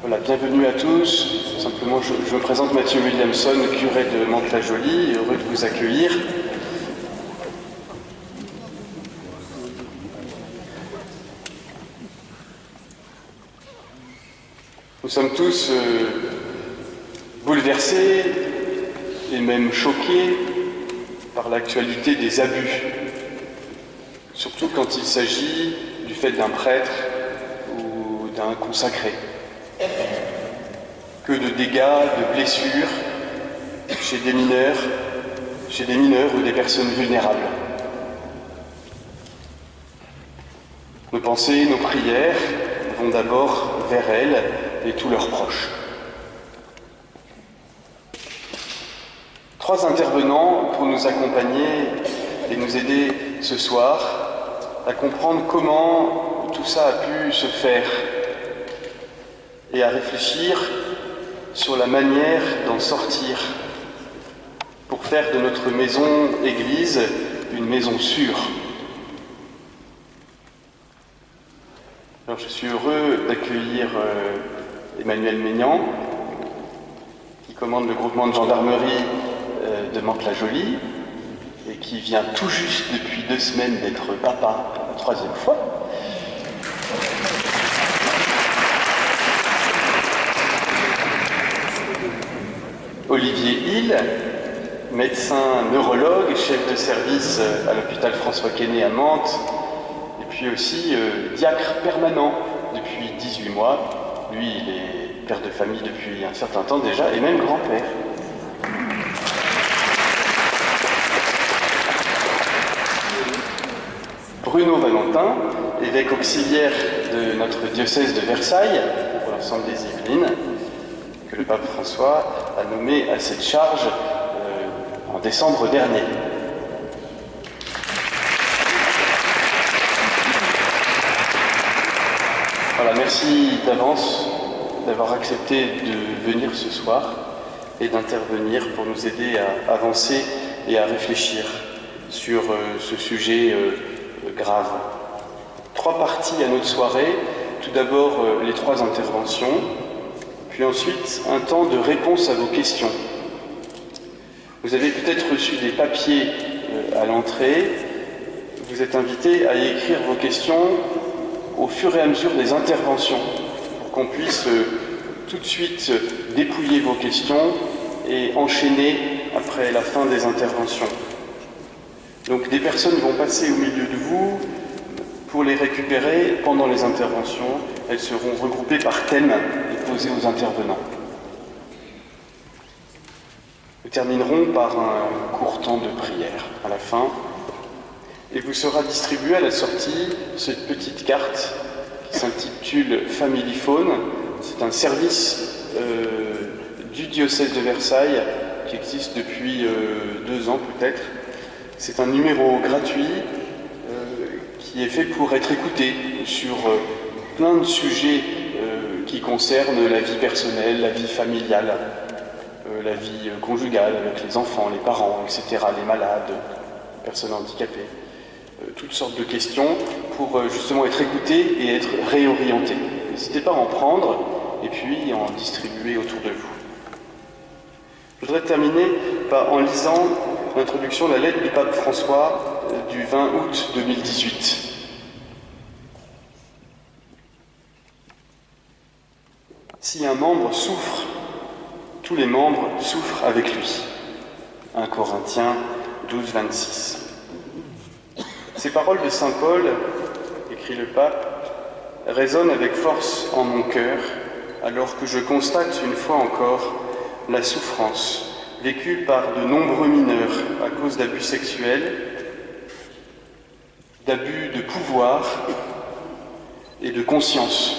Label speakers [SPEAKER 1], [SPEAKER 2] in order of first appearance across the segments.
[SPEAKER 1] Voilà, bienvenue à tous. Simplement, je me présente Mathieu Williamson, curé de Mantes-la-Jolie, heureux de vous accueillir. Nous sommes tous bouleversés et même choqués par l'actualité des abus, surtout quand il s'agit du fait d'un prêtre ou d'un consacré. Que de dégâts, de blessures chez des mineurs ou des personnes vulnérables. Nos pensées, nos prières vont d'abord vers elles et tous leurs proches. 3 intervenants pour nous accompagner et nous aider ce soir à comprendre comment tout ça a pu se faire et à réfléchir sur la manière d'en sortir pour faire de notre maison église une maison sûre. Alors je suis heureux d'accueillir Emmanuel Maignan, qui commande le groupement de gendarmerie de Mantes-la-Jolie et qui vient tout juste depuis 2 semaines d'être papa la 3e fois. Olivier Hill, médecin neurologue, chef de service à l'hôpital François Quesnay à Mantes, et puis aussi diacre permanent depuis 18 mois. Lui, il est père de famille depuis un certain temps déjà, et même grand-père. Bruno Valentin, évêque auxiliaire de notre diocèse de Versailles, pour l'ensemble des Yvelines, que le pape François a nommé à cette charge en décembre dernier. Voilà, merci d'avance d'avoir accepté de venir ce soir et d'intervenir pour nous aider à avancer et à réfléchir sur ce sujet grave. 3 parties à notre soirée. Tout d'abord, les 3 interventions. Puis ensuite, un temps de réponse à vos questions. Vous avez peut-être reçu des papiers à l'entrée. Vous êtes invités à y écrire vos questions au fur et à mesure des interventions, pour qu'on puisse tout de suite dépouiller vos questions et enchaîner après la fin des interventions. Donc des personnes vont passer au milieu de vous pour les récupérer pendant les interventions. Elles seront regroupées par thème et posées aux intervenants. Nous terminerons par un court temps de prière à la fin. Et vous sera distribuée à la sortie cette petite carte qui s'intitule Family Phone. C'est un service du diocèse de Versailles qui existe depuis 2 ans peut-être. C'est un numéro gratuit qui est fait pour être écouté sur plein de sujets qui concernent la vie personnelle, la vie familiale, la vie conjugale avec les enfants, les parents, etc., les malades, les personnes handicapées. Toutes sortes de questions pour justement être écouté et être réorienté. N'hésitez pas à en prendre et puis en distribuer autour de vous. Je voudrais terminer en lisant l'introduction de la lettre du pape François du 20 août 2018. Si un membre souffre, tous les membres souffrent avec lui. 1 Corinthiens 12, 26. Ces paroles de saint Paul, écrit le pape, résonnent avec force en mon cœur, alors que je constate une fois encore la souffrance vécue par de nombreux mineurs à cause d'abus sexuels, d'abus de pouvoir et de conscience,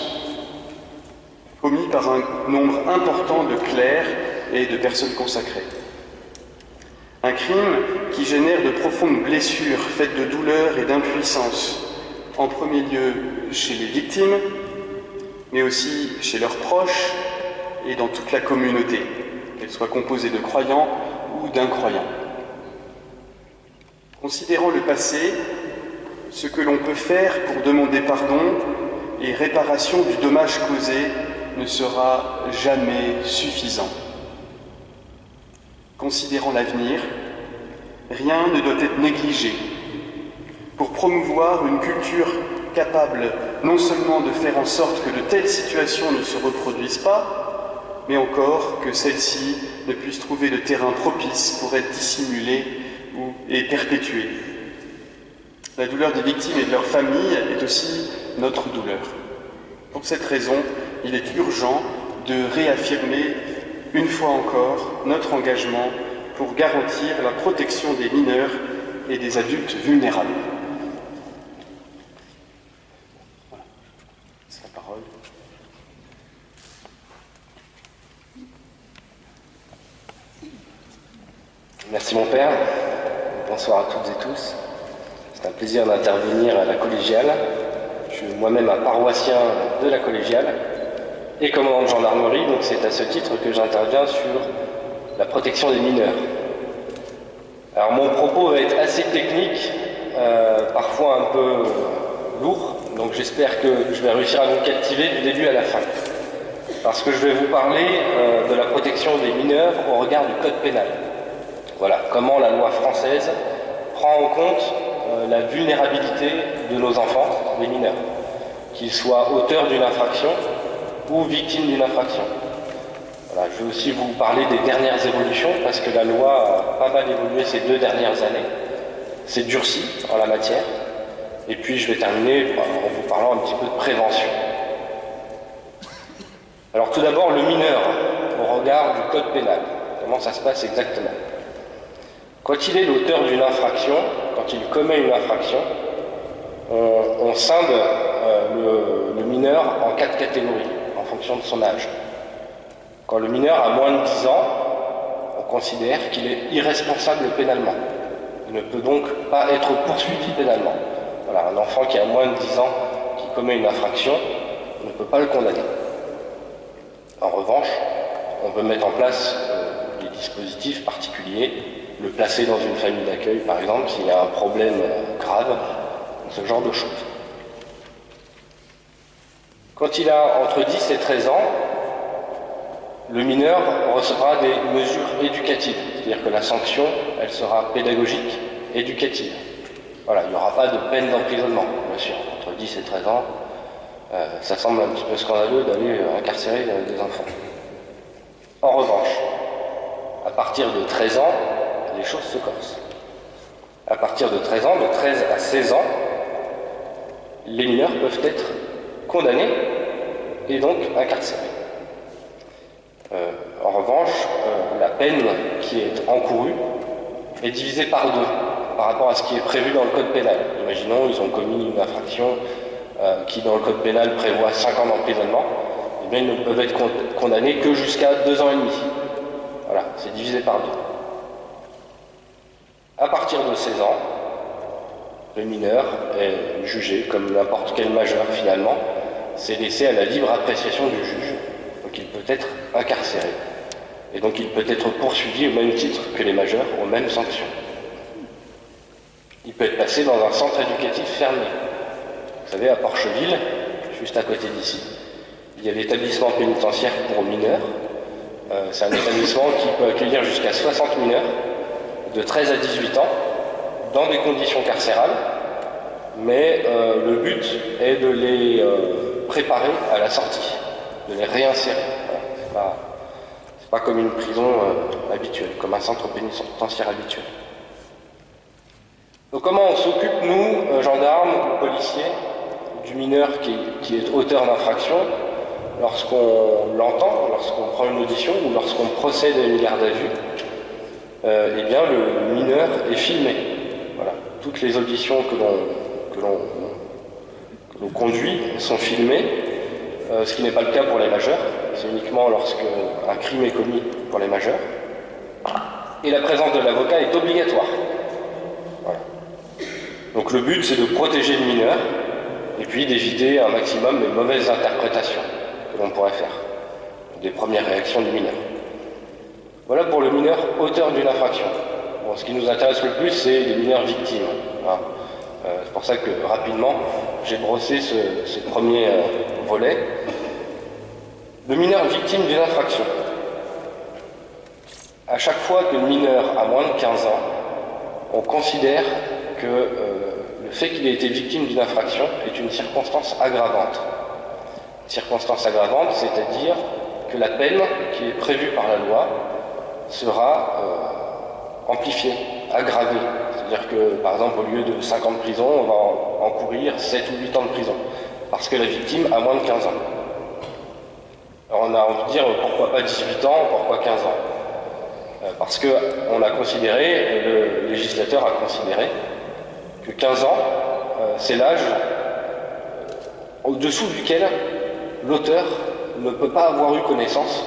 [SPEAKER 1] commis par un nombre important de clercs et de personnes consacrées. Un crime qui génère de profondes blessures faites de douleur et d'impuissance, en premier lieu chez les victimes, mais aussi chez leurs proches et dans toute la communauté, qu'elle soit composée de croyants ou d'incroyants. Considérant le passé, ce que l'on peut faire pour demander pardon et réparation du dommage causé ne sera jamais suffisant. Considérant l'avenir, rien ne doit être négligé pour promouvoir une culture capable non seulement de faire en sorte que de telles situations ne se reproduisent pas, mais encore que celles-ci ne puissent trouver le terrain propice pour être dissimulées et perpétuées. La douleur des victimes et de leurs familles est aussi notre douleur. Pour cette raison, il est urgent de réaffirmer une fois encore notre engagement pour garantir la protection des mineurs et des adultes vulnérables. Voilà, c'est la parole.
[SPEAKER 2] Merci mon père, bonsoir à toutes et tous. C'est un plaisir d'intervenir à la collégiale. Je suis moi-même un paroissien de la collégiale et commandant de gendarmerie, donc c'est à ce titre que j'interviens sur la protection des mineurs. Alors mon propos va être assez technique, parfois un peu lourd, donc j'espère que je vais réussir à vous captiver du début à la fin. Parce que je vais vous parler de la protection des mineurs au regard du code pénal. Voilà, comment la loi française prend en compte la vulnérabilité de nos enfants, les mineurs, qu'ils soient auteurs d'une infraction ou victimes d'une infraction. Voilà, je vais aussi vous parler des dernières évolutions, parce que la loi a pas mal évolué ces 2 dernières années. C'est durci en la matière. Et puis je vais terminer en vous parlant un petit peu de prévention. Alors tout d'abord, le mineur, au regard du code pénal. Comment ça se passe exactement ? Quand il est l'auteur d'une infraction, quand il commet une infraction, on scinde le mineur en 4 catégories, en fonction de son âge. Quand le mineur a moins de 10 ans, on considère qu'il est irresponsable pénalement. Il ne peut donc pas être poursuivi pénalement. Voilà, un enfant qui a moins de 10 ans, qui commet une infraction, on ne peut pas le condamner. En revanche, on peut mettre en place des dispositifs particuliers, le placer dans une famille d'accueil, par exemple, s'il y a un problème grave, ce genre de choses. Quand il a entre 10 et 13 ans, le mineur recevra des mesures éducatives, c'est-à-dire que la sanction, elle sera pédagogique, éducative. Voilà, il n'y aura pas de peine d'emprisonnement, bien sûr. Entre 10 et 13 ans, ça semble un petit peu scandaleux d'aller incarcérer des enfants. En revanche, à partir de 13 ans, les choses se corsent. À partir de 13 ans, de 13 à 16 ans, les mineurs peuvent être condamnés et donc incarcérés. En revanche, la peine qui est encourue est divisée par 2 par rapport à ce qui est prévu dans le code pénal. Imaginons, ils ont commis une infraction qui, dans le code pénal, prévoit 5 ans d'emprisonnement. Eh bien, ils ne peuvent être condamnés que jusqu'à 2 ans et demi. Voilà, c'est divisé par 2. À partir de 16 ans, le mineur est jugé comme n'importe quel majeur finalement. C'est laissé à la libre appréciation du juge. Donc il peut être incarcéré. Et donc il peut être poursuivi au même titre que les majeurs, aux mêmes sanctions. Il peut être placé dans un centre éducatif fermé. Vous savez, à Porcheville, juste à côté d'ici, il y a l'établissement pénitentiaire pour mineurs. C'est un établissement qui peut accueillir jusqu'à 60 mineurs de 13 à 18 ans dans des conditions carcérales, mais le but est de les préparer à la sortie, de les réinsérer. Voilà, c'est pas comme une prison habituelle, comme un centre pénitentiaire habituel. Donc comment on s'occupe, nous, gendarmes ou policiers, du mineur qui est auteur d'infraction, lorsqu'on l'entend, lorsqu'on prend une audition ou lorsqu'on procède à une garde à vue? Eh bien, le mineur est filmé. Voilà. Toutes les auditions que l'on conduit sont filmées, ce qui n'est pas le cas pour les majeurs. C'est uniquement lorsqu'un crime est commis pour les majeurs. Et la présence de l'avocat est obligatoire. Voilà. Donc le but, c'est de protéger le mineur et puis d'éviter un maximum les mauvaises interprétations que l'on pourrait faire, des premières réactions du mineur. Voilà pour le mineur auteur d'une infraction. Bon, ce qui nous intéresse le plus, c'est les mineurs victimes. Voilà. C'est pour ça que, rapidement, j'ai brossé ce premier volet. Le mineur victime d'une infraction. À chaque fois que le mineur a moins de 15 ans, on considère que le fait qu'il ait été victime d'une infraction est une circonstance aggravante. Circonstance aggravante, c'est-à-dire que la peine qui est prévue par la loi sera amplifiée, aggravée. C'est-à-dire que, par exemple, au lieu de 5 ans de prison, on va encourir 7 ou 8 ans de prison, parce que la victime a moins de 15 ans. Alors on a envie de dire, pourquoi pas 18 ans, pourquoi 15 ans? Parce qu'on a considéré, le législateur a considéré, que 15 ans, c'est l'âge au-dessous duquel l'auteur ne peut pas avoir eu connaissance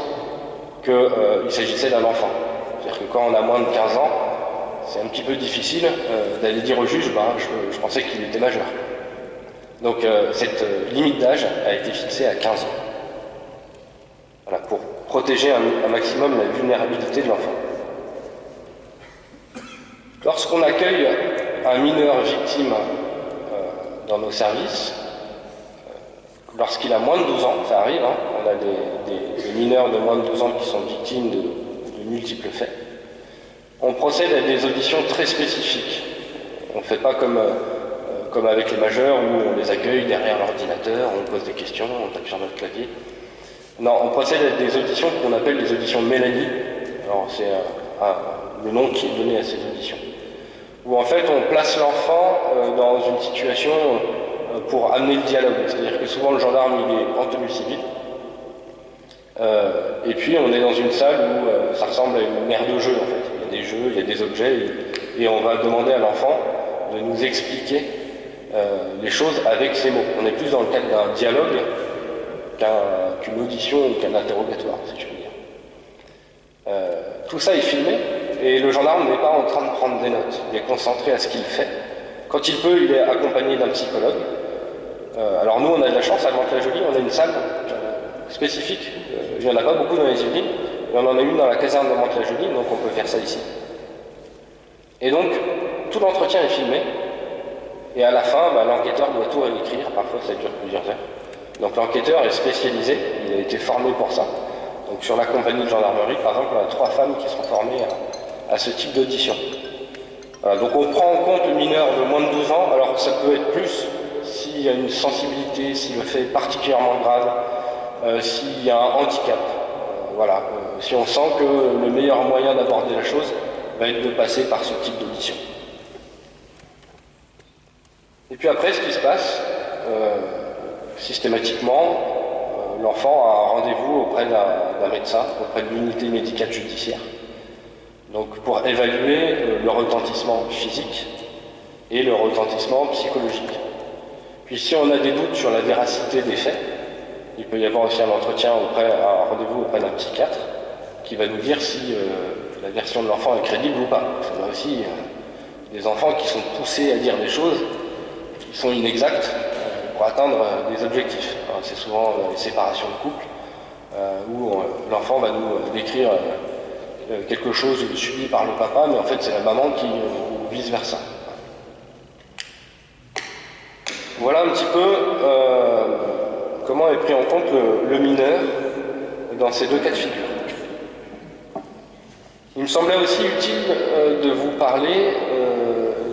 [SPEAKER 2] qu'il s'agissait d'un enfant. C'est-à-dire que quand on a moins de 15 ans, c'est un petit peu difficile d'aller dire au juge, je pensais qu'il était majeur. Donc cette limite d'âge a été fixée à 15 ans. Voilà, pour protéger un maximum la vulnérabilité de l'enfant. Lorsqu'on accueille un mineur victime dans nos services, lorsqu'il a moins de 12 ans, ça arrive, hein, on a des mineurs de moins de 12 ans qui sont victimes de multiples faits, on procède à des auditions très spécifiques. On ne fait pas comme avec les majeurs où on les accueille derrière l'ordinateur, on pose des questions, on tape sur notre clavier. Non, on procède à des auditions qu'on appelle des auditions Mélanie. Alors c'est le nom qui est donné à ces auditions. Où en fait on place l'enfant dans une situation pour amener le dialogue. C'est-à-dire que souvent le gendarme il est en tenue civile. Et puis on est dans une salle où ça ressemble à une aire de jeu en fait. Il y a des jeux, il y a des objets et on va demander à l'enfant de nous expliquer les choses avec ses mots. On est plus dans le cadre d'un dialogue qu'une audition ou qu'un interrogatoire, si je puis dire. Tout ça est filmé et le gendarme n'est pas en train de prendre des notes. Il est concentré à ce qu'il fait. Quand il peut, il est accompagné d'un psychologue. Alors nous, on a de la chance à Mantes-la-Jolie, on a une salle spécifique. Il n'y en a pas beaucoup dans les îles, mais on en a une dans la caserne de Mantes-la-Jolie, donc on peut faire ça ici. Et donc, tout l'entretien est filmé, et à la fin, l'enquêteur doit tout réécrire, parfois ça dure plusieurs heures. Donc l'enquêteur est spécialisé, il a été formé pour ça. Donc sur la compagnie de gendarmerie, par exemple, on a 3 femmes qui sont formées à ce type d'audition. Voilà, donc on prend en compte le mineur de moins de 12 ans, alors ça peut être plus s'il y a une sensibilité, si le fait est particulièrement grave, s'il y a un handicap. Voilà, si on sent que le meilleur moyen d'aborder la chose va être de passer par ce type d'audition. Et puis après, ce qui se passe, systématiquement, l'enfant a un rendez-vous auprès d'un médecin, auprès de l'unité médicale judiciaire, donc pour évaluer le retentissement physique et le retentissement psychologique. Puis si on a des doutes sur la véracité des faits, il peut y avoir aussi un rendez-vous auprès d'un psychiatre qui va nous dire si la version de l'enfant est crédible ou pas. On a aussi des enfants qui sont poussés à dire des choses qui sont inexactes pour atteindre des objectifs. C'est souvent les séparations de couple où l'enfant va nous décrire quelque chose subi par le papa, mais en fait c'est la maman qui vice-versa. Voilà un petit peu comment est pris en compte le mineur dans ces 2 cas de figure. Il me semblait aussi utile de vous parler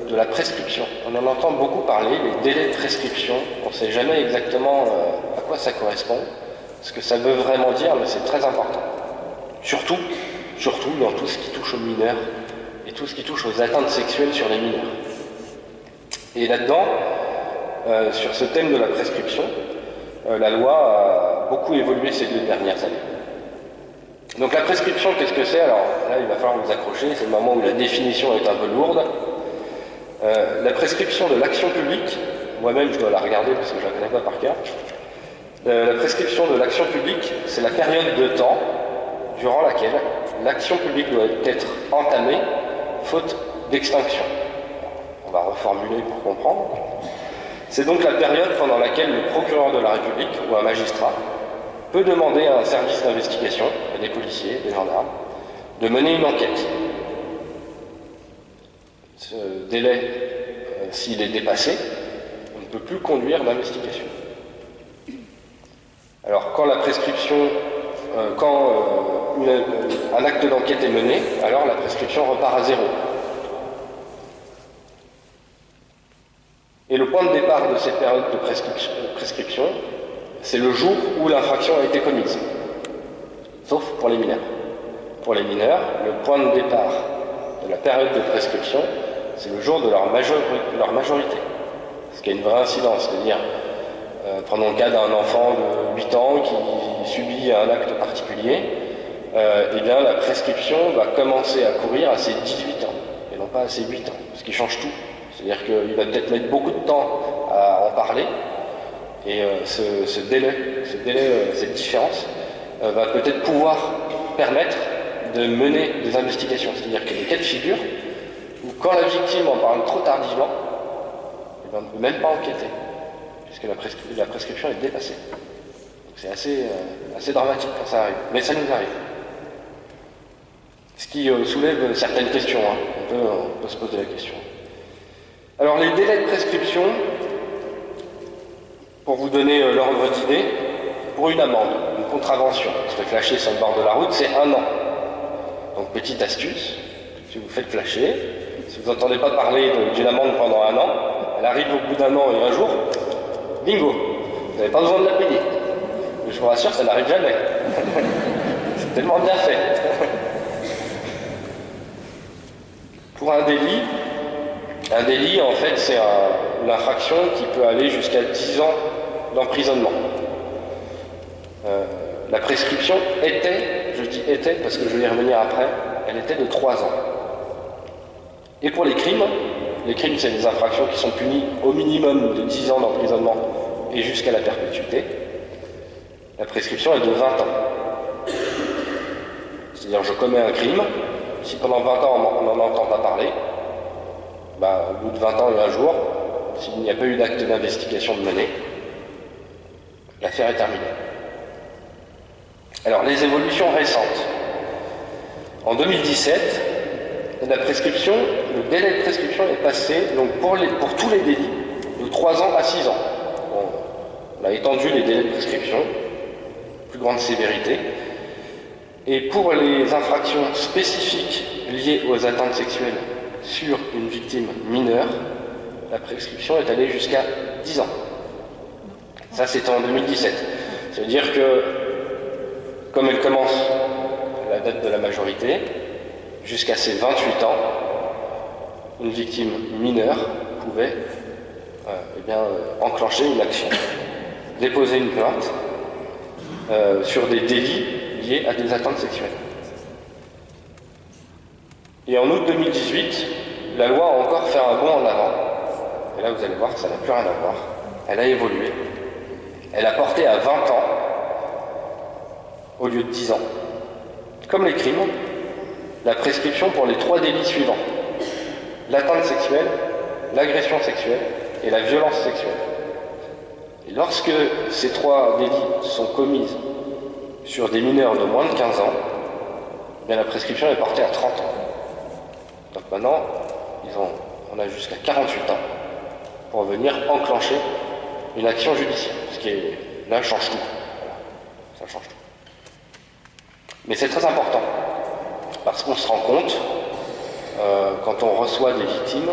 [SPEAKER 2] de la prescription. On en entend beaucoup parler, les délais de prescription. On ne sait jamais exactement à quoi ça correspond, ce que ça veut vraiment dire, mais c'est très important. Surtout dans tout ce qui touche aux mineurs et tout ce qui touche aux atteintes sexuelles sur les mineurs. Et là-dedans, sur ce thème de la prescription, la loi a beaucoup évolué ces 2 dernières années. Donc la prescription, qu'est-ce que c'est? Alors là, il va falloir vous accrocher, c'est le moment où la définition est un peu lourde. La prescription de l'action publique, moi-même je dois la regarder parce que je ne la connais pas par cœur. La prescription de l'action publique, c'est la période de temps durant laquelle l'action publique doit être entamée faute d'extinction. On va reformuler pour comprendre. C'est donc la période pendant laquelle le procureur de la République ou un magistrat peut demander à un service d'investigation, à des policiers, des gendarmes, de mener une enquête. Ce délai, s'il est dépassé, on ne peut plus conduire d'investigation. Alors, quand la prescription quand un acte d'enquête est mené, alors la prescription repart à zéro. Et le point de départ de cette période de prescription, c'est le jour où l'infraction a été commise, sauf pour les mineurs. Pour les mineurs, le point de départ de la période de prescription, c'est le jour de leur majorité. Ce qui a une vraie incidence, c'est-à-dire, prenons le cas d'un enfant de 8 ans qui subit un acte particulier, eh bien la prescription va commencer à courir à ses 18 ans, et non pas à ses 8 ans, ce qui change tout. C'est-à-dire qu'il va peut-être mettre beaucoup de temps à en parler, et ce délai, cette différence, va peut-être pouvoir permettre de mener des investigations. C'est-à-dire qu'il y a des cas de figure où quand la victime en parle trop tardivement, eh bien, on ne peut même pas enquêter, puisque la prescription est dépassée. Donc c'est assez dramatique quand ça arrive, mais ça nous arrive. Ce qui soulève certaines questions, hein. On peut se poser la question. Alors les délais de prescription, pour vous donner l'ordre d'idée, pour une amende, une contravention, se fait flasher sur le bord de la route, c'est 1 an. Donc petite astuce, si vous faites flasher, si vous n'entendez pas parler d'une amende pendant 1 an, elle arrive au bout d'1 an et 1 jour, bingo, vous n'avez pas besoin de la payer. Mais je vous rassure, ça n'arrive jamais. C'est tellement bien fait. Pour un délit en fait c'est une infraction qui peut aller jusqu'à 10 ans d'emprisonnement. La prescription était, je dis était parce que je vais y revenir après, elle était de 3 ans. Et pour les crimes c'est des infractions qui sont punies au minimum de 10 ans d'emprisonnement et jusqu'à la perpétuité. La prescription est de 20 ans. C'est-à-dire je commets un crime, si pendant 20 ans on n'en entend pas parler, au bout de 20 ans et 1 jour, s'il n'y a pas eu d'acte d'investigation de menée, l'affaire est terminée. Alors, les évolutions récentes. En 2017, la prescription, le délai de prescription est passé, donc pour tous les délits, de 3 ans à 6 ans. On a étendu les délais de prescription, plus grande sévérité. Et pour les infractions spécifiques liées aux atteintes sexuelles sur une victime mineure, la prescription est allée jusqu'à 10 ans. Ça, c'était en 2017. Ça veut dire que, comme elle commence à la date de la majorité, jusqu'à ses 28 ans, une victime mineure pouvait enclencher une action, déposer une plainte sur des délits liés à des atteintes sexuelles. Et en août 2018, la loi a encore fait un bond en avant. Et là, vous allez voir que ça n'a plus rien à voir. Elle a évolué. Elle a porté à 20 ans au lieu de 10 ans. Comme les crimes, la prescription pour les 3 délits suivants: l'atteinte sexuelle, l'agression sexuelle et la violence sexuelle. Et lorsque ces 3 délits sont commis sur des mineurs de moins de 15 ans, la prescription est portée à 30 ans. Donc maintenant, on a jusqu'à 48 ans pour venir enclencher une action judiciaire. Ce qui est, là, change tout. Voilà. Ça change tout. Mais c'est très important, parce qu'on se rend compte, quand on reçoit des victimes,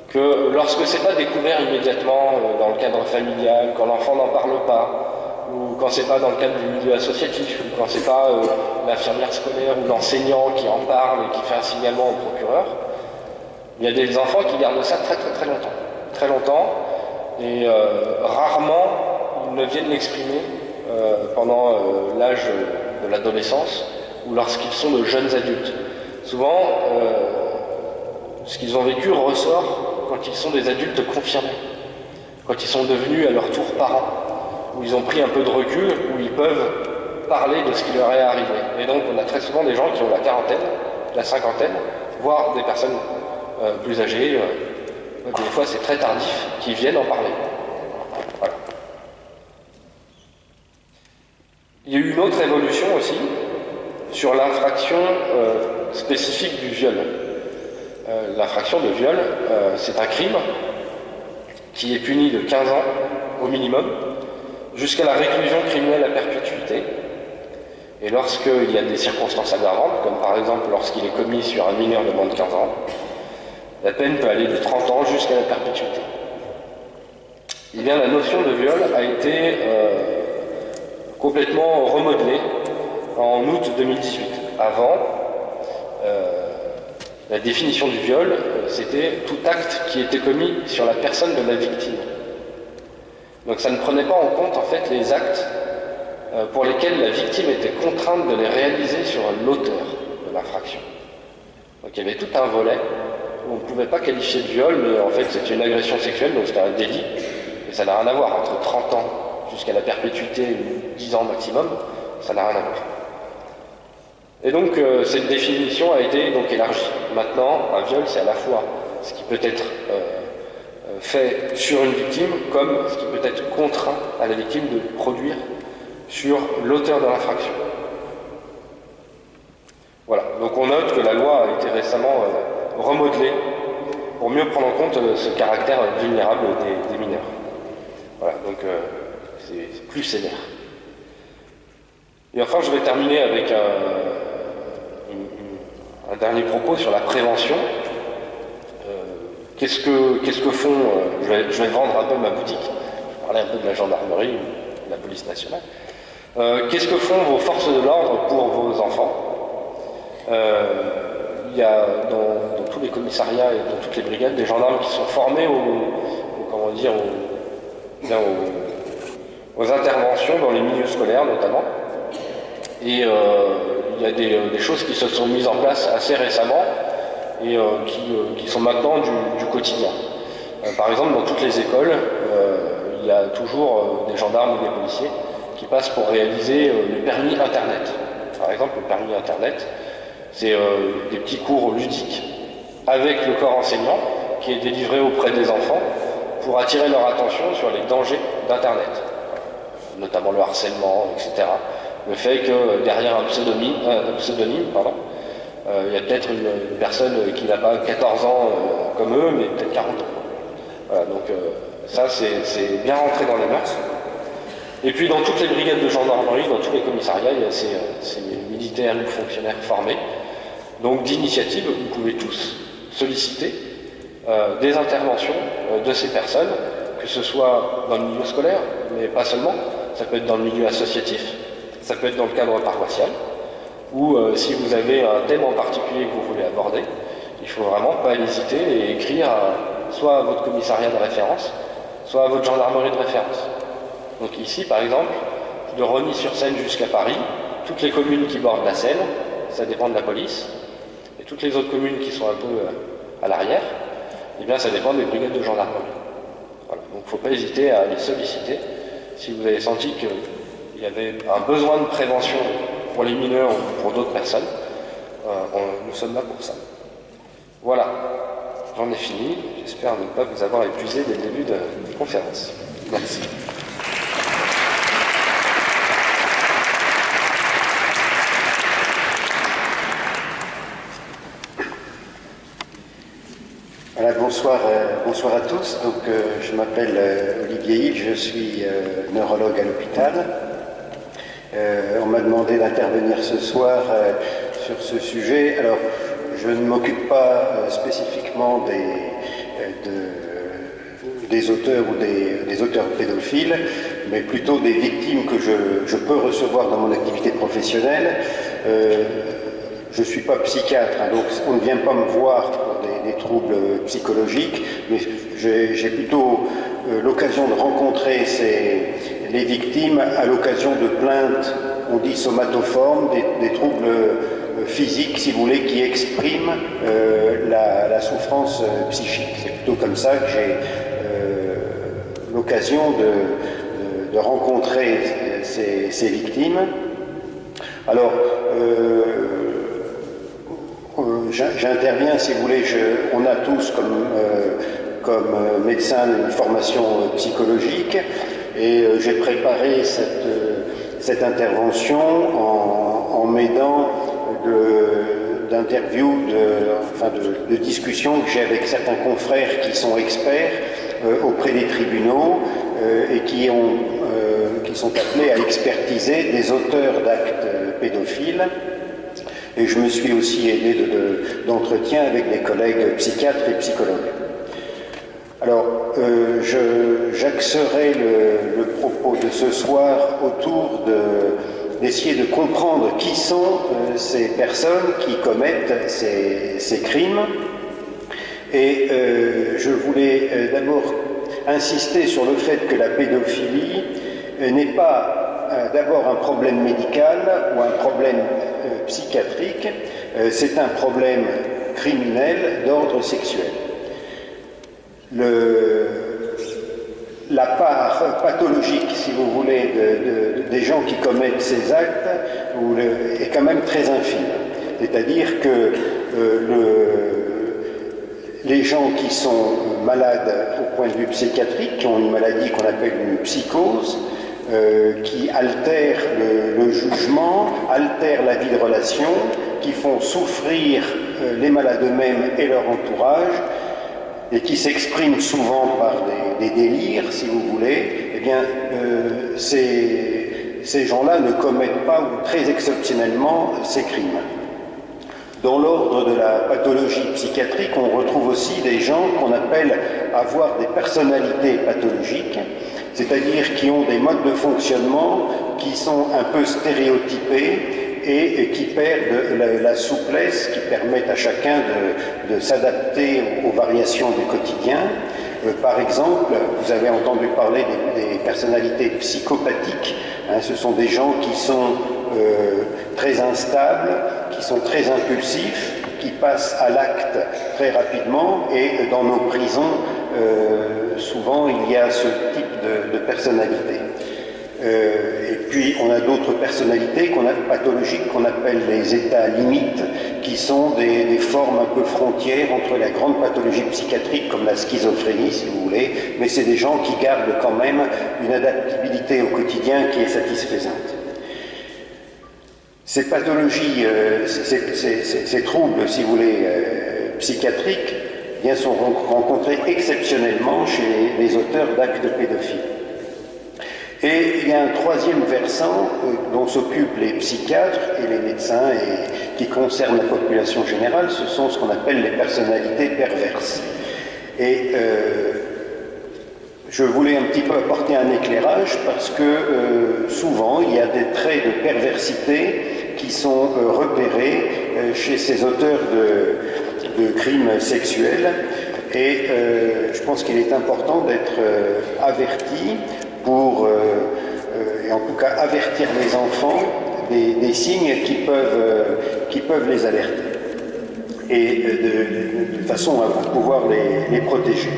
[SPEAKER 2] que lorsque c'est pas découvert immédiatement dans le cadre familial, quand l'enfant n'en parle pas, ou quand c'est pas dans le cadre du milieu associatif, ou quand c'est pas l'infirmière scolaire ou l'enseignant qui en parle et qui fait un signalement au procureur, il y a des enfants qui gardent ça très très très longtemps. Très longtemps, et rarement ils ne viennent l'exprimer pendant l'âge de l'adolescence ou lorsqu'ils sont de jeunes adultes. Souvent, ce qu'ils ont vécu ressort quand ils sont des adultes confirmés, quand ils sont devenus à leur tour parents, où ils ont pris un peu de recul, où ils peuvent parler de ce qui leur est arrivé. Et donc on a très souvent des gens qui ont la quarantaine, la cinquantaine, voire des personnes plus âgées, des fois c'est très tardif, qui viennent en parler. Voilà. Il y a eu une autre évolution aussi sur l'infraction spécifique du viol. L'infraction de viol, c'est un crime qui est puni de 15 ans au minimum, jusqu'à la réclusion criminelle à perpétuité. Et lorsqu'il y a des circonstances aggravantes, comme par exemple lorsqu'il est commis sur un mineur de moins de 15 ans, la peine peut aller de 30 ans jusqu'à la perpétuité. Eh bien, la notion de viol a été complètement remodelée en août 2018. Avant, la définition du viol, c'était tout acte qui était commis sur la personne de la victime. Donc ça ne prenait pas en compte en fait les actes pour lesquels la victime était contrainte de les réaliser sur l'auteur de l'infraction. Donc il y avait tout un volet où on ne pouvait pas qualifier de viol, mais en fait c'était une agression sexuelle, donc c'était un délit, et ça n'a rien à voir. Entre 30 ans jusqu'à la perpétuité, 10 ans maximum, ça n'a rien à voir. Et donc cette définition a été donc élargie. Maintenant, un viol, c'est à la fois ce qui peut être fait sur une victime, comme ce qui peut être contraint à la victime de produire sur l'auteur de l'infraction. Voilà, donc on note que la loi a été récemment remodelée pour mieux prendre en compte ce caractère vulnérable des mineurs. Voilà, donc c'est plus sévère. Et enfin, je vais terminer avec un dernier propos sur la prévention. Qu'est-ce que font... je vais vendre un peu ma boutique. Je vais parler un peu de la gendarmerie, de la police nationale. Qu'est-ce que font vos forces de l'ordre pour vos enfants? Il y a dans tous les commissariats et dans toutes les brigades des gendarmes qui sont formés aux interventions dans les milieux scolaires notamment. Et il y a des choses qui se sont mises en place assez récemment et qui sont maintenant du quotidien. Par exemple, dans toutes les écoles, il y a toujours des gendarmes ou des policiers qui passent pour réaliser le permis Internet. Par exemple, le permis Internet, c'est des petits cours ludiques avec le corps enseignant qui est délivré auprès des enfants pour attirer leur attention sur les dangers d'Internet, notamment le harcèlement, etc. Le fait que derrière un pseudonyme, il y a peut-être une personne qui n'a pas 14 ans comme eux, mais peut-être 40 ans. Voilà, donc ça, c'est bien rentré dans les mœurs. Et puis dans toutes les brigades de gendarmerie, dans tous les commissariats, il y a ces militaires ou fonctionnaires formés. Donc d'initiative, vous pouvez tous solliciter des interventions de ces personnes, que ce soit dans le milieu scolaire, mais pas seulement. Ça peut être dans le milieu associatif, ça peut être dans le cadre paroissial, ou si vous avez un thème en particulier que vous voulez aborder, il ne faut vraiment pas hésiter et écrire soit à votre commissariat de référence, soit à votre gendarmerie de référence. Donc ici, par exemple, de Rosny-sur-Seine jusqu'à Paris, toutes les communes qui bordent la Seine, ça dépend de la police, et toutes les autres communes qui sont un peu à l'arrière, eh bien ça dépend des brigades de gendarmerie. Voilà. Donc il ne faut pas hésiter à les solliciter si vous avez senti qu'il y avait un besoin de prévention pour les mineurs ou pour d'autres personnes. Nous sommes là pour ça. Voilà, j'en ai fini. J'espère ne pas vous avoir épuisé dès le début de la conférence. Merci.
[SPEAKER 3] Voilà, bonsoir à tous. Donc, je m'appelle Olivier Hill, je suis neurologue à l'hôpital. On m'a demandé d'intervenir ce soir sur ce sujet. Alors, je ne m'occupe pas spécifiquement des auteurs ou des auteurs pédophiles, mais plutôt des victimes que je peux recevoir dans mon activité professionnelle. Je ne suis pas psychiatre, hein, donc on ne vient pas me voir pour des troubles psychologiques, mais j'ai plutôt l'occasion de rencontrer les victimes à l'occasion de plaintes, on dit somatoformes, des troubles physiques, si vous voulez, qui expriment la souffrance psychique. C'est plutôt comme ça que j'ai l'occasion de rencontrer ces victimes. Alors, j'interviens, si vous voulez, on a tous comme médecin une formation psychologique et j'ai préparé cette intervention en m'aidant d'interviews, de discussions que j'ai avec certains confrères qui sont experts auprès des tribunaux et qui sont appelés à expertiser des auteurs d'actes pédophiles. Et je me suis aussi aidé d'entretien avec des collègues psychiatres et psychologues. Alors, j'axerai le propos de ce soir autour d'essayer de comprendre qui sont ces personnes qui commettent ces crimes. Et je voulais d'abord insister sur le fait que la pédophilie n'est pas d'abord un problème médical ou un problème psychiatrique, c'est un problème criminel d'ordre sexuel. La part pathologique, si vous voulez, des gens qui commettent ces actes est quand même très infime. C'est-à-dire que les gens qui sont malades au point de vue psychiatrique, qui ont une maladie qu'on appelle une psychose, qui altèrent le jugement, altèrent la vie de relation, qui font souffrir les malades eux-mêmes et leur entourage, et qui s'expriment souvent par des délires, si vous voulez, eh bien, ces gens-là ne commettent pas, ou très exceptionnellement, ces crimes. Dans l'ordre de la pathologie psychiatrique, on retrouve aussi des gens qu'on appelle avoir des personnalités pathologiques, c'est-à-dire qui ont des modes de fonctionnement qui sont un peu stéréotypés et qui perdent la souplesse qui permet à chacun de s'adapter aux variations du quotidien. Par exemple, vous avez entendu parler des personnalités psychopathiques. Ce sont des gens qui sont très instables, qui sont très impulsifs, qui passent à l'acte très rapidement, et dans nos prisons, souvent il y a ce type de personnalité. Et puis on a d'autres personnalités pathologiques qu'on appelle les états limites, qui sont des formes un peu frontières entre la grande pathologie psychiatrique comme la schizophrénie, si vous voulez, mais c'est des gens qui gardent quand même une adaptabilité au quotidien qui est satisfaisante. Ces pathologies, ces troubles, si vous voulez, psychiatriques, bien, sont rencontrés exceptionnellement chez les auteurs d'actes pédophiles. Et il y a un troisième versant dont s'occupent les psychiatres et les médecins et qui concerne la population générale, ce sont ce qu'on appelle les personnalités perverses. Et je voulais un petit peu apporter un éclairage parce que souvent il y a des traits de perversité qui sont repérés chez ces auteurs de crimes sexuels, et je pense qu'il est important d'être averti pour, et en tout cas avertir les enfants des signes qui peuvent les alerter, et de façon à pouvoir les protéger.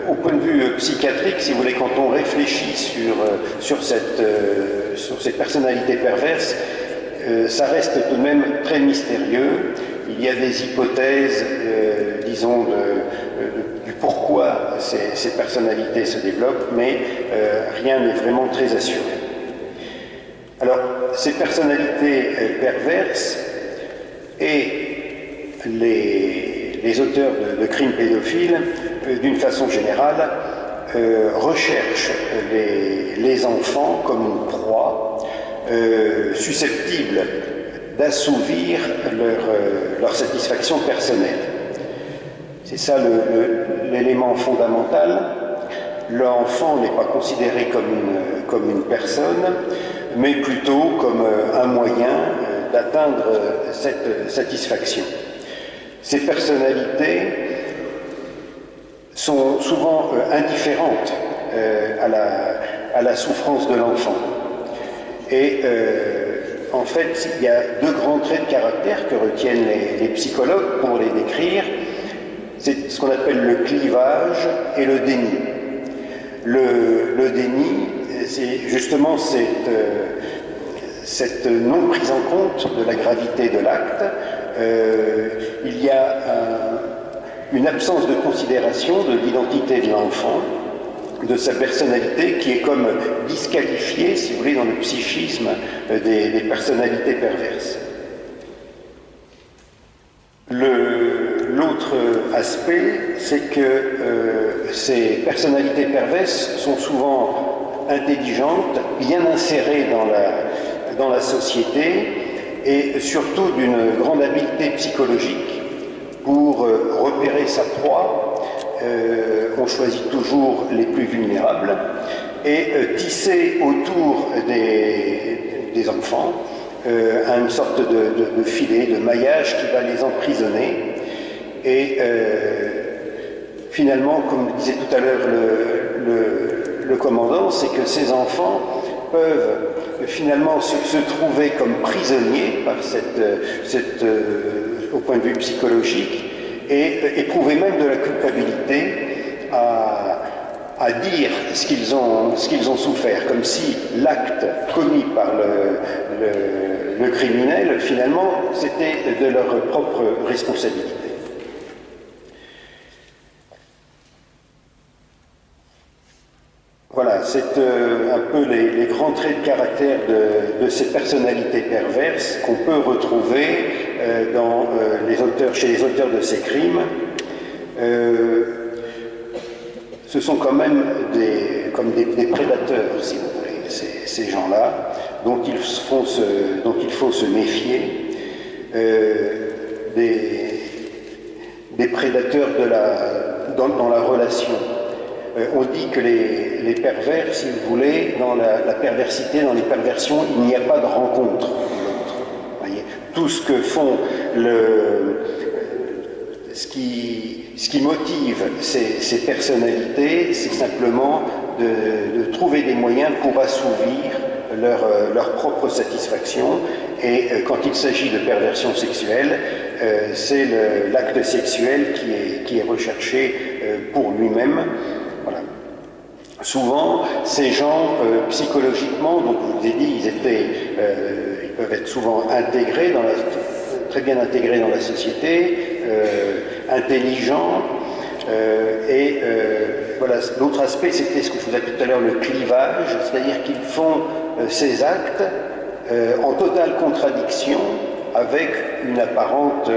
[SPEAKER 3] Au point de vue psychiatrique, si vous voulez, quand on réfléchit sur ces personnalités perverses, ça reste tout de même très mystérieux. Il y a des hypothèses, disons, du pourquoi ces personnalités se développent, mais rien n'est vraiment très assuré. Alors, ces personnalités perverses et les auteurs de crimes pédophiles, d'une façon générale, recherchent les enfants comme une proie susceptible d'assouvir leur satisfaction personnelle. C'est ça l'élément fondamental. L'enfant n'est pas considéré comme une personne, mais plutôt comme un moyen d'atteindre cette satisfaction. Ces personnalités sont souvent indifférentes à la souffrance de l'enfant. Et en fait, il y a deux grands traits de caractère que retiennent les psychologues pour les décrire. C'est ce qu'on appelle le clivage et le déni. Le déni, c'est justement cette non prise en compte de la gravité de l'acte. Il y a une absence de considération de l'identité de l'enfant, de sa personnalité, qui est comme disqualifiée, si vous voulez, dans le psychisme des personnalités perverses. L'autre aspect, c'est que ces personnalités perverses sont souvent intelligente, bien insérée dans la société et surtout d'une grande habileté psychologique pour repérer sa proie. On choisit toujours les plus vulnérables et tisser autour des enfants une sorte de filet, de maillage qui va les emprisonner. Et finalement, comme le disait tout à l'heure le commandant, c'est que ces enfants peuvent finalement se trouver comme prisonniers par au point de vue psychologique et éprouver même de la culpabilité à dire ce qu'ils ont souffert, comme si l'acte commis par le criminel, finalement, c'était de leur propre responsabilité. Voilà, c'est un peu les grands traits de caractère de ces personnalités perverses qu'on peut retrouver chez les auteurs de ces crimes. Ce sont quand même des prédateurs, si vous voulez, ces gens-là, dont il faut se méfier, des prédateurs dans la relation. On dit que les pervers, si vous voulez, dans la perversité, dans les perversions, il n'y a pas de rencontre. Voyez, tout ce que font ce qui motive ces personnalités, c'est simplement de trouver des moyens pour assouvir leur propre satisfaction. Et quand il s'agit de perversion sexuelle, c'est l'acte sexuel qui est recherché pour lui-même. Voilà. Souvent, ces gens, psychologiquement, donc je vous ai dit, ils peuvent être souvent intégrés très bien intégrés dans la société, intelligents, voilà. L'autre aspect, c'était ce que je vous ai dit tout à l'heure, le clivage, c'est-à-dire qu'ils font ces actes en totale contradiction avec une apparente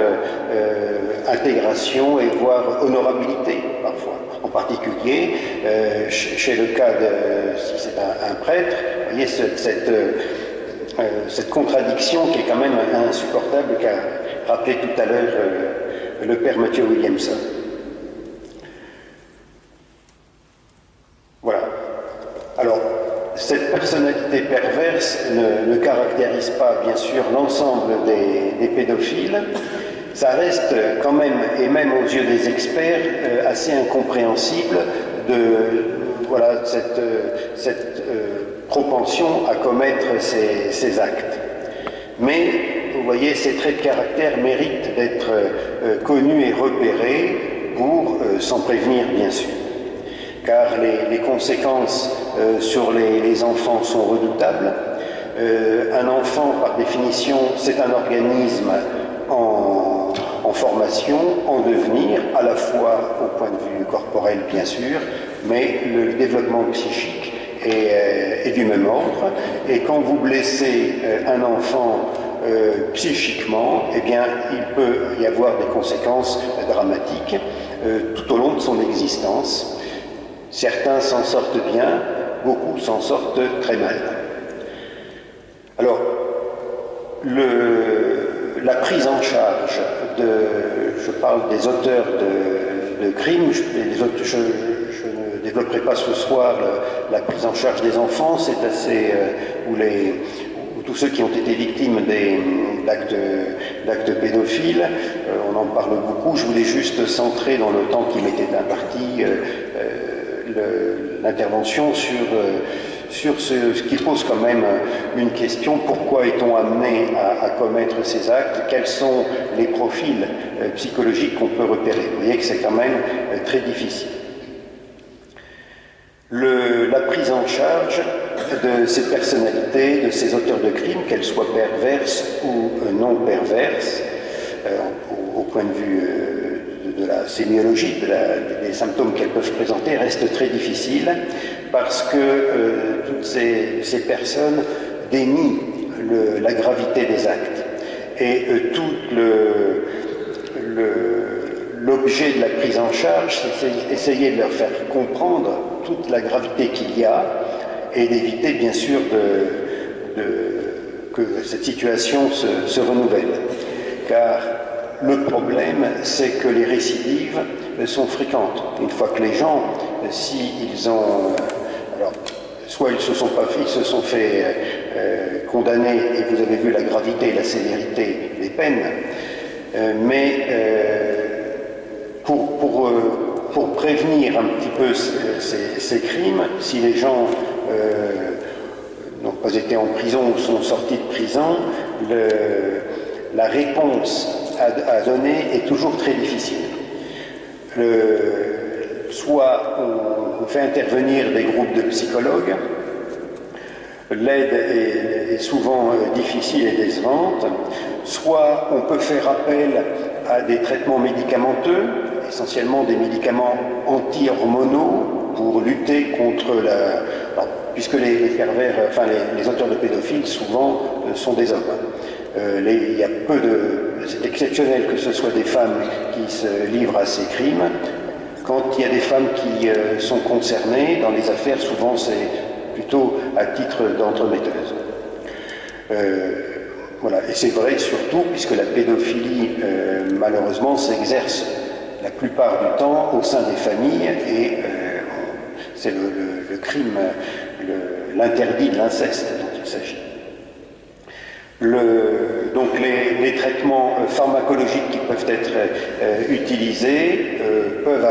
[SPEAKER 3] intégration et voire honorabilité, parfois. En particulier, chez le cas si c'est un prêtre, vous voyez cette contradiction qui est quand même insupportable qu'a rappelé tout à l'heure le père Matthew Williamson. Voilà. Alors, cette personnalité perverse ne caractérise pas, bien sûr, l'ensemble des pédophiles. Ça reste quand même, et même aux yeux des experts, assez incompréhensible voilà, cette propension à commettre ces actes. Mais, vous voyez, ces traits de caractère méritent d'être connus et repérés pour s'en prévenir, bien sûr. Car les conséquences sur les enfants sont redoutables. Un enfant, par définition, c'est un organisme en formation, en devenir, à la fois au point de vue corporel, bien sûr, mais le développement psychique est du même ordre. Et quand vous blessez un enfant psychiquement, eh bien, il peut y avoir des conséquences dramatiques tout au long de son existence. Certains s'en sortent bien, beaucoup s'en sortent très mal. Alors, la prise en charge je parle des auteurs de crimes, je ne développerai pas ce soir la prise en charge des enfants, c'est assez, ou tous ceux qui ont été victimes d'actes pédophiles, on en parle beaucoup. Je voulais juste centrer dans le temps qui m'était imparti l'intervention sur ce qui pose quand même une question: pourquoi est-on amené à commettre ces actes? Quels sont les profils psychologiques qu'on peut repérer? Vous voyez que c'est quand même très difficile. La prise en charge de ces personnalités, de ces auteurs de crimes, qu'elles soient perverses ou non perverses, au point de vue de la sémiologie, des symptômes qu'elles peuvent présenter, reste très difficile, parce que toutes ces personnes dénient la gravité des actes. Et tout l'objet de la prise en charge, c'est essayer de leur faire comprendre toute la gravité qu'il y a et d'éviter bien sûr que cette situation se renouvelle. Car le problème, c'est que les récidives sont fréquentes. Une fois que les gens, s'ils ont... alors, soit ils se sont fait condamner, et vous avez vu la gravité et la sévérité des peines, mais pour prévenir un petit peu ces crimes, si les gens n'ont pas été en prison ou sont sortis de prison, la réponse à donner est toujours très difficile. Soit on fait intervenir des groupes de psychologues, l'aide est souvent difficile et décevante, soit on peut faire appel à des traitements médicamenteux, essentiellement des médicaments anti-hormonaux pour lutter contre puisque les pervers, enfin les auteurs de pédophiles souvent sont des hommes. Il y a c'est exceptionnel que ce soit des femmes qui se livrent à ces crimes. Quand il y a des femmes qui sont concernées dans les affaires, souvent c'est plutôt à titre d'entremetteuse. Voilà, et c'est vrai surtout puisque la pédophilie, malheureusement, s'exerce la plupart du temps au sein des familles et c'est le crime, l'interdit de l'inceste dont il s'agit. Donc les traitements pharmacologiques qui peuvent être utilisés peuvent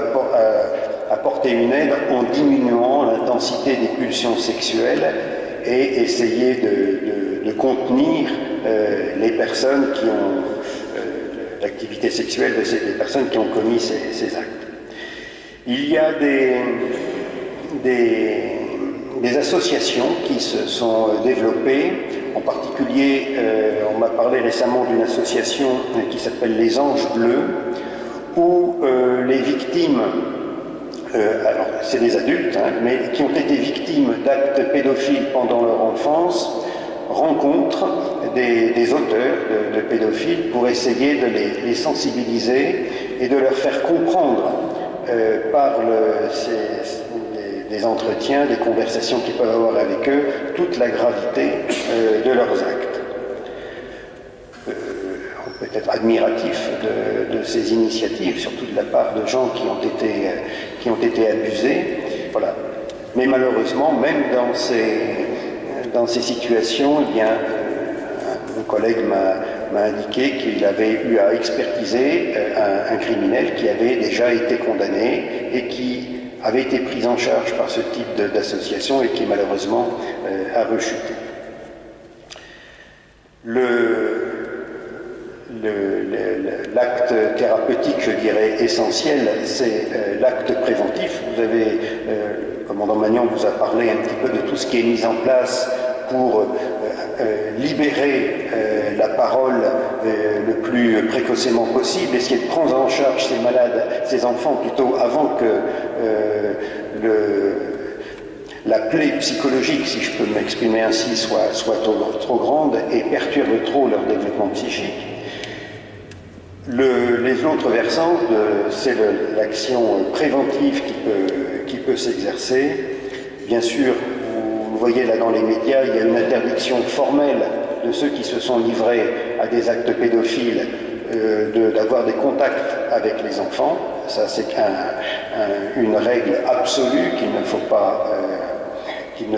[SPEAKER 3] apporter une aide en diminuant l'intensité des pulsions sexuelles et essayer de contenir les personnes qui ont l'activité sexuelle des personnes qui ont commis ces actes. Il y a des associations qui se sont développées. En particulier, on m'a parlé récemment d'une association qui s'appelle les Anges Bleus, où les victimes, alors c'est des adultes, mais qui ont été victimes d'actes pédophiles pendant leur enfance, rencontrent des auteurs de pédophiles pour essayer de les sensibiliser et de leur faire comprendre par des entretiens, des conversations qu'ils peuvent avoir avec eux, toute la gravité de leurs actes. On peut être admiratif de ces initiatives, surtout de la part de gens qui ont été abusés. Voilà. Mais malheureusement, même dans ces situations, eh bien, un collègue m'a indiqué qu'il avait eu à expertiser un criminel qui avait déjà été condamné et qui avait été pris en charge par ce type d'association et qui malheureusement a rechuté. L'acte thérapeutique, je dirais, essentiel, c'est l'acte préventif. Vous avez, le commandant Magnan vous a parlé un petit peu de tout ce qui est mis en place pour libérer la parole le plus précocement possible, essayer de prendre en charge ces malades, ces enfants plutôt avant que la plaie psychologique, si je peux m'exprimer ainsi, soit trop grande et perturbe trop leur développement psychique. Les autres versants, c'est l'action préventive qui peut s'exercer. Bien sûr, vous voyez là dans les médias, il y a une interdiction formelle de ceux qui se sont livrés à des actes pédophiles d'avoir des contacts avec les enfants. Ça, c'est une règle absolue qu'il ne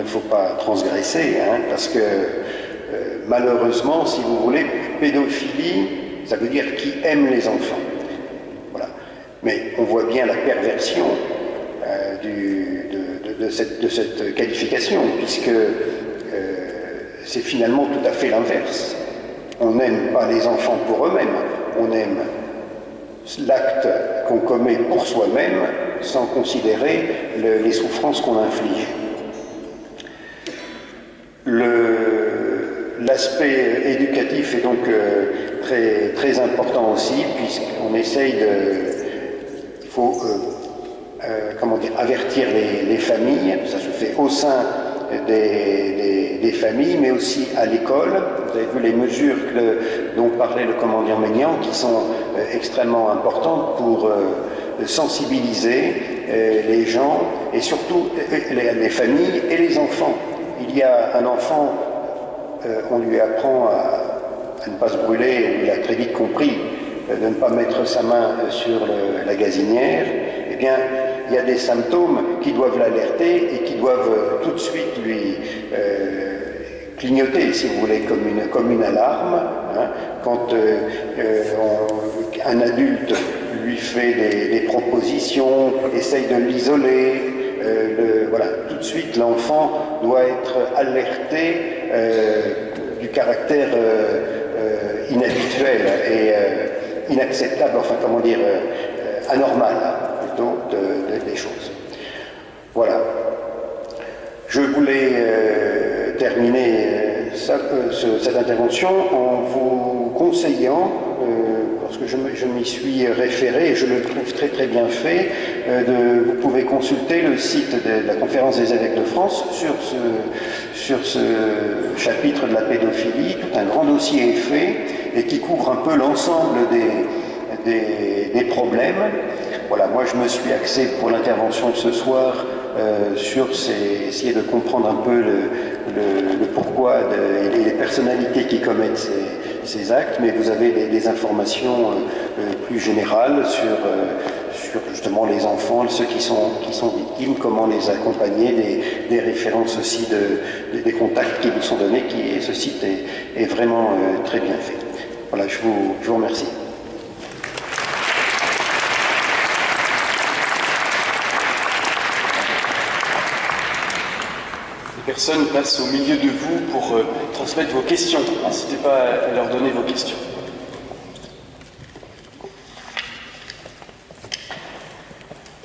[SPEAKER 3] faut pas transgresser, parce que malheureusement, si vous voulez, pédophilie, ça veut dire qui aime les enfants. Voilà. Mais on voit bien la perversion de cette qualification, puisque c'est finalement tout à fait l'inverse. On n'aime pas les enfants pour eux-mêmes, on aime l'acte qu'on commet pour soi-même sans considérer les souffrances qu'on inflige. L'aspect éducatif est donc très, très important aussi, puisqu'on essaye il faut avertir les familles. Ça se fait au sein des familles, mais aussi à l'école. Vous avez vu les mesures dont parlait le commandant Magnan, qui sont extrêmement importantes pour sensibiliser les gens, et surtout les familles et les enfants il y a un enfant, on lui apprend à ne pas se brûler, il a très vite compris de ne pas mettre sa main sur la gazinière, eh bien, il y a des symptômes qui doivent l'alerter et qui doivent tout de suite lui clignoter, si vous voulez, comme une alarme. Hein. Quand un adulte lui fait des propositions, essaye de l'isoler, voilà, tout de suite l'enfant doit être alerté du caractère inhabituel et inacceptable, enfin comment dire, anormal plutôt des choses. Voilà. Je voulais terminer cette intervention en vous conseillant, parce que je m'y suis référé et je le trouve très très bien fait, vous pouvez consulter le site de la Conférence des évêques de France sur ce chapitre de la pédophilie. Tout un grand dossier est fait et qui couvre un peu l'ensemble des problèmes. Voilà, moi je me suis axé pour l'intervention de ce soir sur essayer de comprendre un peu le pourquoi et les personnalités qui commettent ces actes, mais vous avez des informations plus générales sur justement les enfants, ceux qui sont victimes, comment les accompagner, des références aussi des contacts qui vous sont donnés, ce site est vraiment très bien fait. Voilà, je vous remercie.
[SPEAKER 1] Les personnes passent au milieu de vous pour transmettre vos questions. N'hésitez pas à leur donner vos questions.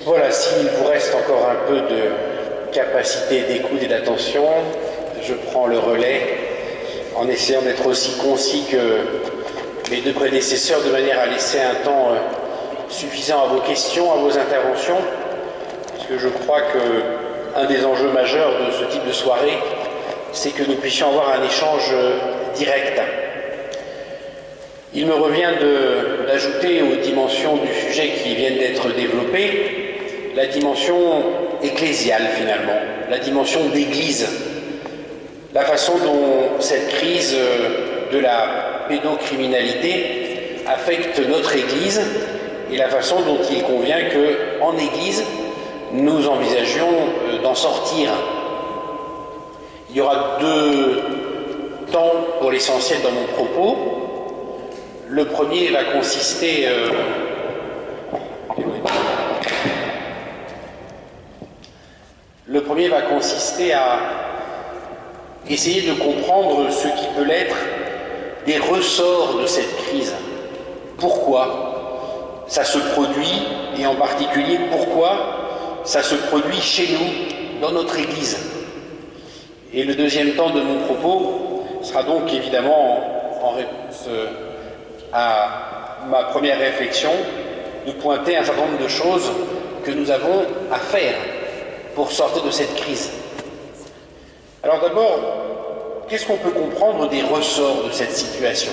[SPEAKER 4] Voilà, s'il vous reste encore un peu de capacité d'écoute et d'attention, je prends le relais en essayant d'être aussi concis que mes deux prédécesseurs, de manière à laisser un temps suffisant à vos questions, à vos interventions, parce que je crois qu'un des enjeux majeurs de ce type de soirée, c'est que nous puissions avoir un échange direct. Il me revient d'ajouter aux dimensions du sujet qui viennent d'être développées la dimension ecclésiale finalement, la dimension d'église, la façon dont cette crise de la pédocriminalité affecte notre église et la façon dont il convient qu'en église, nous envisagions d'en sortir. Il y aura deux temps pour l'essentiel dans mon propos. Le premier va consister à essayer de comprendre ce qui peut l'être des ressorts de cette crise. Pourquoi ça se produit, et en particulier pourquoi ça se produit chez nous, dans notre Église. Et le deuxième temps de mon propos sera donc évidemment en réponse à ma première réflexion, de pointer un certain nombre de choses que nous avons à faire pour sortir de cette crise. Alors d'abord, qu'est-ce qu'on peut comprendre des ressorts de cette situation?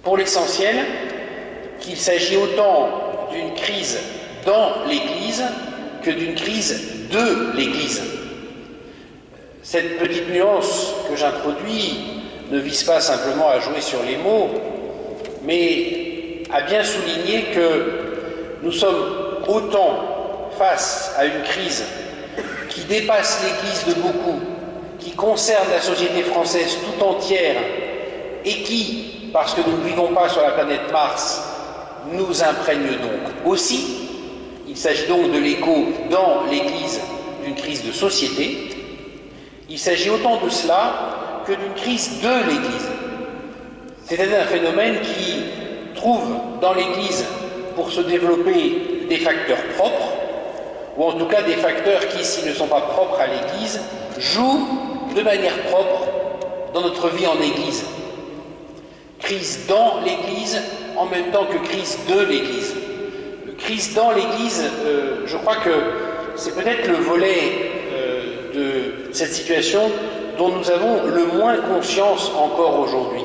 [SPEAKER 4] Pour l'essentiel, qu'il s'agit autant d'une crise dans l'Église que d'une crise de l'Église. Cette petite nuance que j'introduis ne vise pas simplement à jouer sur les mots, mais à bien souligner que nous sommes autant face à une crise qui dépasse l'Église de beaucoup, qui concerne la société française tout entière et qui, parce que nous ne vivons pas sur la planète Mars, nous imprègne donc aussi. Il s'agit donc de l'écho dans l'Église d'une crise de société. Il s'agit autant de cela que d'une crise de l'Église. C'est-à-dire un phénomène qui trouve dans l'Église, pour se développer, des facteurs propres, ou en tout cas des facteurs qui, s'ils ne sont pas propres à l'Église, jouent de manière propre dans notre vie en Église. Crise dans l'Église en même temps que crise de l'Église. Crise dans l'Église, je crois que c'est peut-être le volet de cette situation dont nous avons le moins conscience encore aujourd'hui.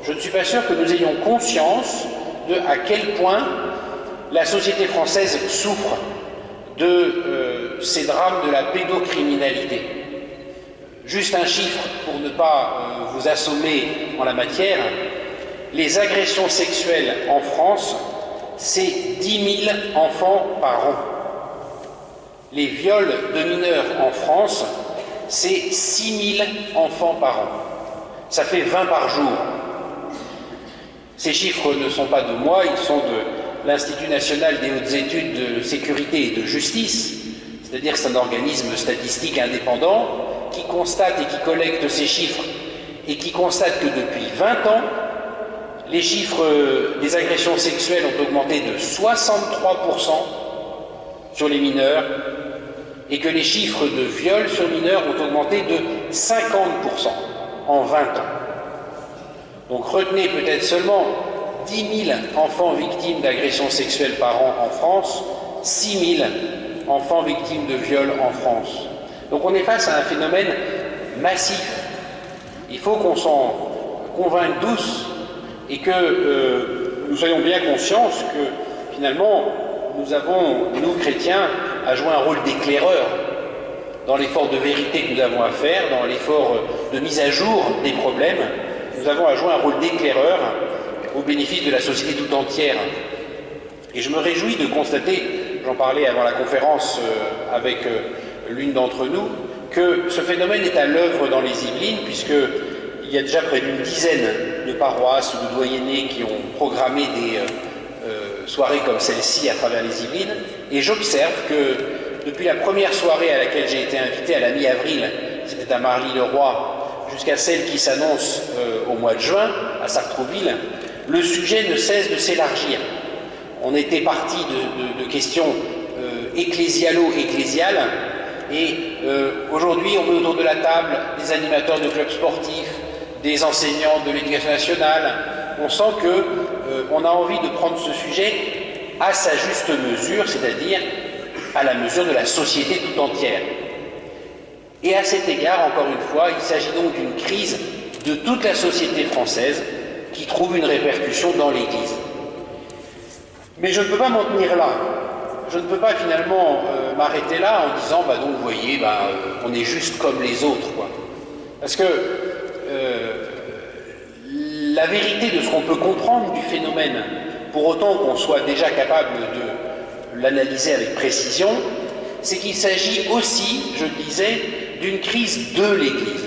[SPEAKER 4] Je ne suis pas sûr que nous ayons conscience de à quel point la société française souffre de ces drames de la pédocriminalité. Juste un chiffre pour ne pas vous assommer en la matière. Les agressions sexuelles en France, c'est 10 000 enfants par an. Les viols de mineurs en France, c'est 6 000 enfants par an. Ça fait 20 par jour. Ces chiffres ne sont pas de moi, ils sont de l'Institut national des hautes études de sécurité et de justice, c'est-à-dire que c'est un organisme statistique indépendant qui constate et qui collecte ces chiffres et qui constate que depuis 20 ans, les chiffres des agressions sexuelles ont augmenté de 63% sur les mineurs et que les chiffres de viols sur mineurs ont augmenté de 50% en 20 ans. Donc retenez peut-être seulement 10 000 enfants victimes d'agressions sexuelles par an en France, 6 000 enfants victimes de viols en France. Donc on est face à un phénomène massif. Il faut qu'on s'en convainque tous et que nous soyons bien conscients que finalement nous avons, nous chrétiens, à jouer un rôle d'éclaireur dans l'effort de vérité que nous avons à faire, dans l'effort de mise à jour des problèmes. Nous avons à jouer un rôle d'éclaireur au bénéfice de la société tout entière. Et je me réjouis de constater, j'en parlais avant la conférence avec l'une d'entre nous, que ce phénomène est à l'œuvre dans les Yvelines, puisqu'il y a déjà près d'une dizaine de paroisses ou de doyennés qui ont programmé des soirées comme celle-ci à travers les Yvelines, et j'observe que depuis la première soirée à laquelle j'ai été invité à la mi-avril, c'était à Marly-le-Roi, jusqu'à celle qui s'annonce au mois de juin, à Sartrouville, le sujet ne cesse de s'élargir. On était parti de questions ecclésialo-ecclésiales, et aujourd'hui on met autour de la table des animateurs de clubs sportifs, des enseignants de l'éducation nationale. On sent qu'on a envie de prendre ce sujet à sa juste mesure, c'est-à-dire à la mesure de la société tout entière. Et à cet égard, encore une fois, il s'agit donc d'une crise de toute la société française qui trouve une répercussion dans l'Église. Mais je ne peux pas m'en tenir là. Je ne peux pas finalement m'arrêter là en disant, donc vous voyez, on est juste comme les autres, quoi. Parce que la vérité de ce qu'on peut comprendre du phénomène, pour autant qu'on soit déjà capable de l'analyser avec précision, c'est qu'il s'agit aussi, je le disais, d'une crise de l'Église.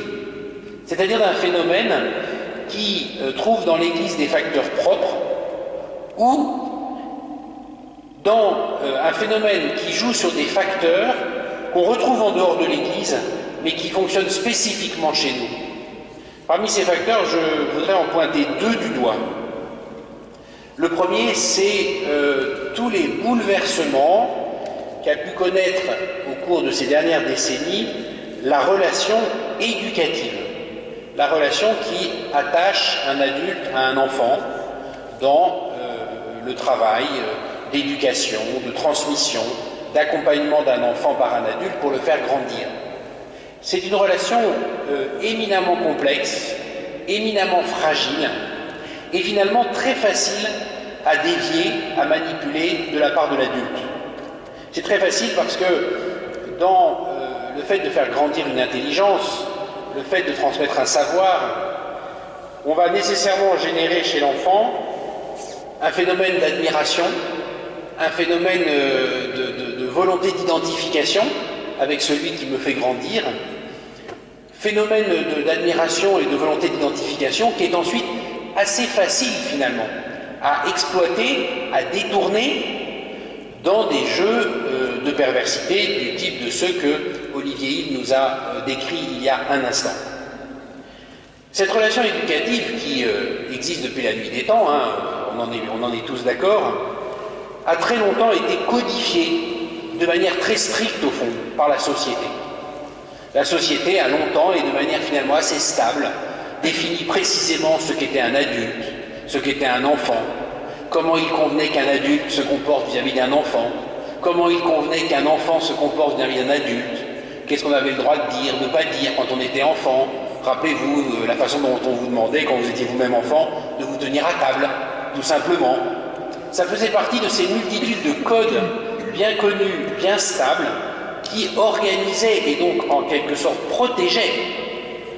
[SPEAKER 4] C'est-à-dire d'un phénomène qui trouve dans l'Église des facteurs propres ou dans un phénomène qui joue sur des facteurs qu'on retrouve en dehors de l'Église, mais qui fonctionnent spécifiquement chez nous. Parmi ces facteurs, je voudrais en pointer deux du doigt. Le premier, c'est tous les bouleversements qu'a pu connaître au cours de ces dernières décennies la relation éducative, la relation qui attache un adulte à un enfant dans le travail d'éducation, de transmission, d'accompagnement d'un enfant par un adulte pour le faire grandir. C'est une relation éminemment complexe, éminemment fragile et finalement très facile à dévier, à manipuler de la part de l'adulte. C'est très facile parce que dans le fait de faire grandir une intelligence, le fait de transmettre un savoir, on va nécessairement générer chez l'enfant un phénomène d'admiration, un phénomène de volonté d'identification avec celui qui me fait grandir, phénomène d'admiration et de volonté d'identification qui est ensuite assez facile finalement à exploiter, à détourner dans des jeux de perversité du type de ceux que Olivier Hill nous a décrits il y a un instant. Cette relation éducative qui existe depuis la nuit des temps, on en est tous d'accord, a très longtemps été codifiée de manière très stricte au fond par la société. La société a longtemps et de manière finalement assez stable défini précisément ce qu'était un adulte, ce qu'était un enfant, comment il convenait qu'un adulte se comporte vis-à-vis d'un enfant, comment il convenait qu'un enfant se comporte vis-à-vis d'un adulte, qu'est-ce qu'on avait le droit de dire, de ne pas dire quand on était enfant. Rappelez-vous la façon dont on vous demandait, quand vous étiez vous-même enfant, de vous tenir à table, tout simplement. Ça faisait partie de ces multitudes de codes bien connus, bien stables, qui organisait et donc en quelque sorte protégeait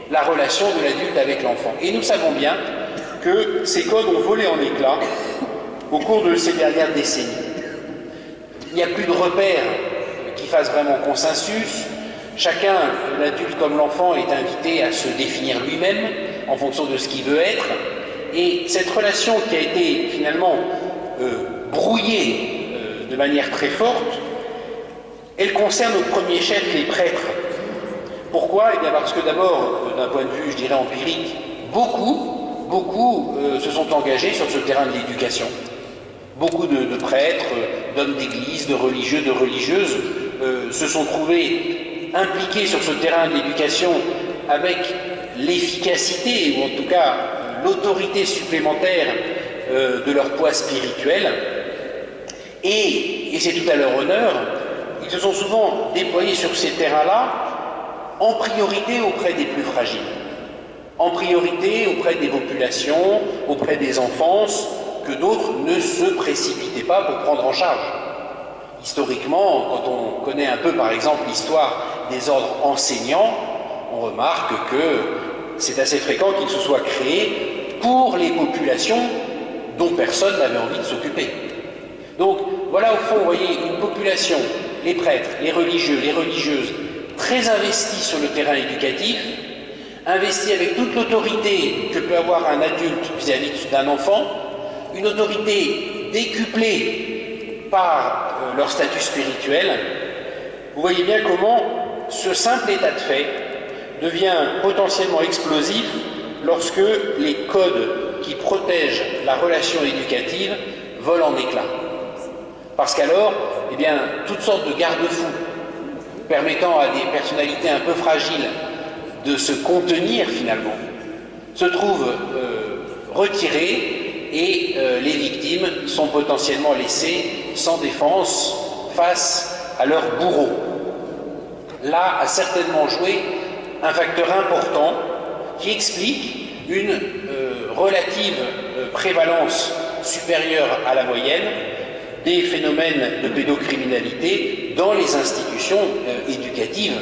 [SPEAKER 4] la relation de l'adulte avec l'enfant. Et nous savons bien que ces codes ont volé en éclats au cours de ces dernières décennies. Il n'y a plus de repères qui fassent vraiment consensus. Chacun, l'adulte comme l'enfant, est invité à se définir lui-même en fonction de ce qu'il veut être. Et cette relation qui a été finalement brouillée de manière très forte, elle concerne au premier chef les prêtres. Pourquoi? Eh bien parce que d'abord, d'un point de vue, je dirais, empirique, beaucoup se sont engagés sur ce terrain de l'éducation. Beaucoup de prêtres, d'hommes d'église, de religieux, de religieuses se sont trouvés impliqués sur ce terrain de l'éducation avec l'efficacité, ou en tout cas l'autorité supplémentaire de leur poids spirituel. Et c'est tout à leur honneur, ils se sont souvent déployés sur ces terrains-là en priorité auprès des plus fragiles, en priorité auprès des populations, auprès des enfances, que d'autres ne se précipitaient pas pour prendre en charge. Historiquement, quand on connaît un peu par exemple l'histoire des ordres enseignants, on remarque que c'est assez fréquent qu'ils se soient créés pour les populations dont personne n'avait envie de s'occuper. Donc voilà au fond, vous voyez, une population, les prêtres, les religieux, les religieuses, très investis sur le terrain éducatif, investis avec toute l'autorité que peut avoir un adulte vis-à-vis d'un enfant, une autorité décuplée par leur statut spirituel. Vous voyez bien comment ce simple état de fait devient potentiellement explosif lorsque les codes qui protègent la relation éducative volent en éclats. Parce qu'alors, eh bien, toutes sortes de garde-fous permettant à des personnalités un peu fragiles de se contenir finalement se trouvent retirés et les victimes sont potentiellement laissées sans défense face à leurs bourreaux. Là a certainement joué un facteur important qui explique une relative prévalence supérieure à la moyenne des phénomènes de pédocriminalité dans les institutions éducatives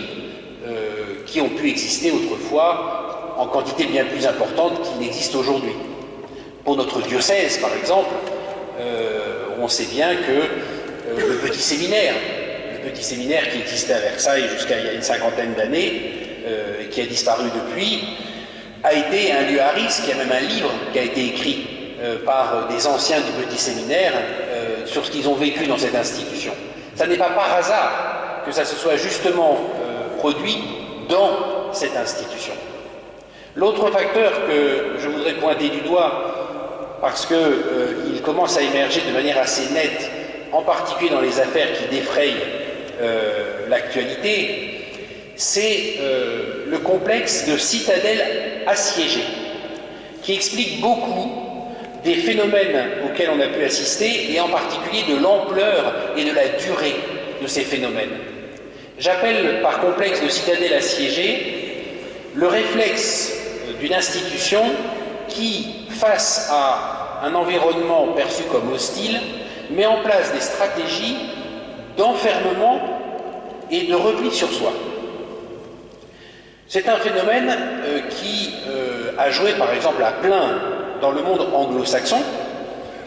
[SPEAKER 4] qui ont pu exister autrefois en quantité bien plus importante qu'il n'existe aujourd'hui. Pour notre diocèse, par exemple, on sait bien que le petit séminaire qui existait à Versailles jusqu'à il y a une cinquantaine d'années, et qui a disparu depuis, a été un lieu à risque. Il y a même un livre qui a été écrit par des anciens du petit séminaire sur ce qu'ils ont vécu dans cette institution. Ça n'est pas par hasard que ça se soit justement produit dans cette institution. L'autre facteur que je voudrais pointer du doigt, parce qu'il commence à émerger de manière assez nette, en particulier dans les affaires qui défrayent l'actualité, c'est le complexe de citadelle assiégée, qui explique beaucoup des phénomènes auxquels on a pu assister, et en particulier de l'ampleur et de la durée de ces phénomènes. J'appelle par complexe de citadelle assiégée le réflexe d'une institution qui, face à un environnement perçu comme hostile, met en place des stratégies d'enfermement et de repli sur soi. C'est un phénomène qui a joué par exemple à plein dans le monde anglo-saxon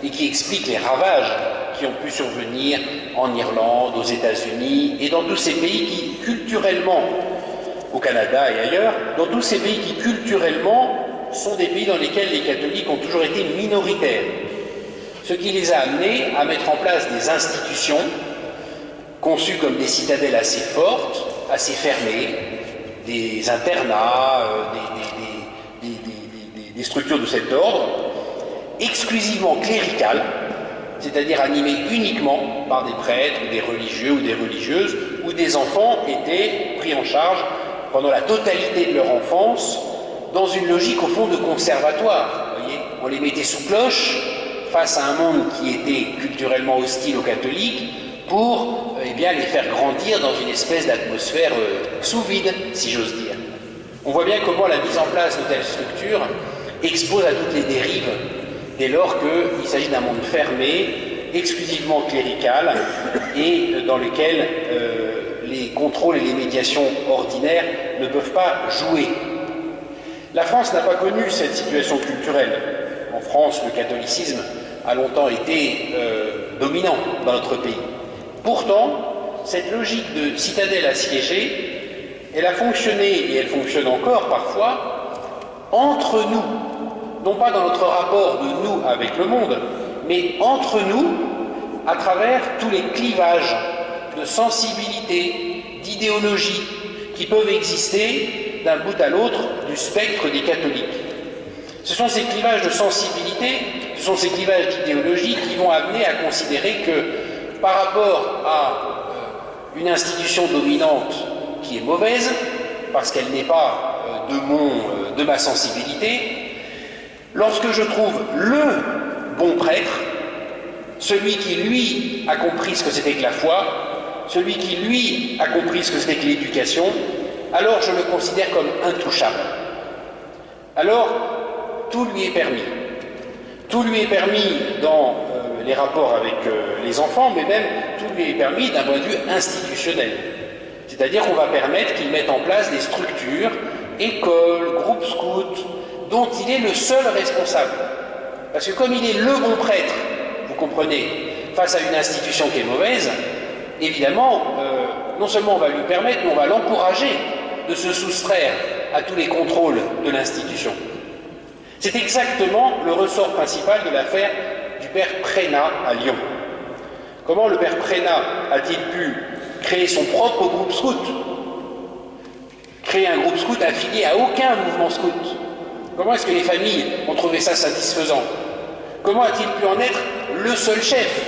[SPEAKER 4] et qui explique les ravages qui ont pu survenir en Irlande, aux États-Unis et dans tous ces pays qui culturellement, au Canada et ailleurs, dans tous ces pays qui culturellement sont des pays dans lesquels les catholiques ont toujours été minoritaires. Ce qui les a amenés à mettre en place des institutions conçues comme des citadelles assez fortes, assez fermées, des internats, des structures de cet ordre, exclusivement cléricales, c'est-à-dire animées uniquement par des prêtres, ou des religieux ou des religieuses, où des enfants étaient pris en charge pendant la totalité de leur enfance, dans une logique au fond de conservatoire. Vous voyez, on les mettait sous cloche face à un monde qui était culturellement hostile aux catholiques, pour bien, les faire grandir dans une espèce d'atmosphère sous vide, si j'ose dire. On voit bien comment la mise en place de telles structures expose à toutes les dérives, dès lors qu'il s'agit d'un monde fermé, exclusivement clérical, et dans lequel les contrôles et les médiations ordinaires ne peuvent pas jouer. La France n'a pas connu cette situation culturelle. En France, le catholicisme a longtemps été dominant dans notre pays. Pourtant, cette logique de citadelle assiégée, elle a fonctionné et elle fonctionne encore parfois entre nous, non pas dans notre rapport de nous avec le monde, mais entre nous, à travers tous les clivages de sensibilité, d'idéologie qui peuvent exister d'un bout à l'autre du spectre des catholiques. Ce sont ces clivages de sensibilité, ce sont ces clivages d'idéologie qui vont amener à considérer que par rapport à une institution dominante qui est mauvaise, parce qu'elle n'est pas de ma sensibilité, lorsque je trouve le bon prêtre, celui qui, lui, a compris ce que c'était que la foi, celui qui, lui, a compris ce que c'était que l'éducation, alors je le considère comme intouchable. Alors, tout lui est permis. Tout lui est permis dans les rapports avec les enfants, mais même tout lui est permis d'un point de vue institutionnel. C'est-à-dire qu'on va permettre qu'il mette en place des structures, écoles, groupes scouts, dont il est le seul responsable. Parce que comme il est le bon prêtre, vous comprenez, face à une institution qui est mauvaise, évidemment, non seulement on va lui permettre, mais on va l'encourager de se soustraire à tous les contrôles de l'institution. C'est exactement le ressort principal de l'affaire du père Prénat à Lyon. Comment le père Prénat a-t-il pu créer son propre groupe scout? Créer un groupe scout affilié à aucun mouvement scout? Comment est-ce que les familles ont trouvé ça satisfaisant? Comment a-t-il pu en être le seul chef?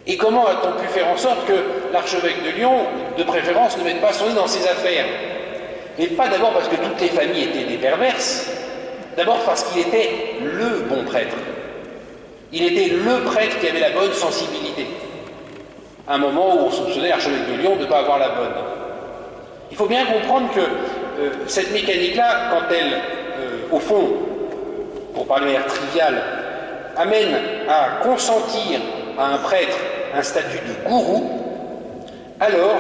[SPEAKER 4] Et comment a-t-on pu faire en sorte que l'archevêque de Lyon, de préférence, ne mette pas son nez dans ses affaires? Et pas d'abord parce que toutes les familles étaient des perverses, d'abord parce qu'il était le bon prêtre. Il était le prêtre qui avait la bonne sensibilité. À un moment où on soupçonnait l'archevêque de Lyon de ne pas avoir la bonne. Il faut bien comprendre que cette mécanique-là, quand elle, au fond, pour parler de manière triviale, amène à consentir à un prêtre un statut de gourou, alors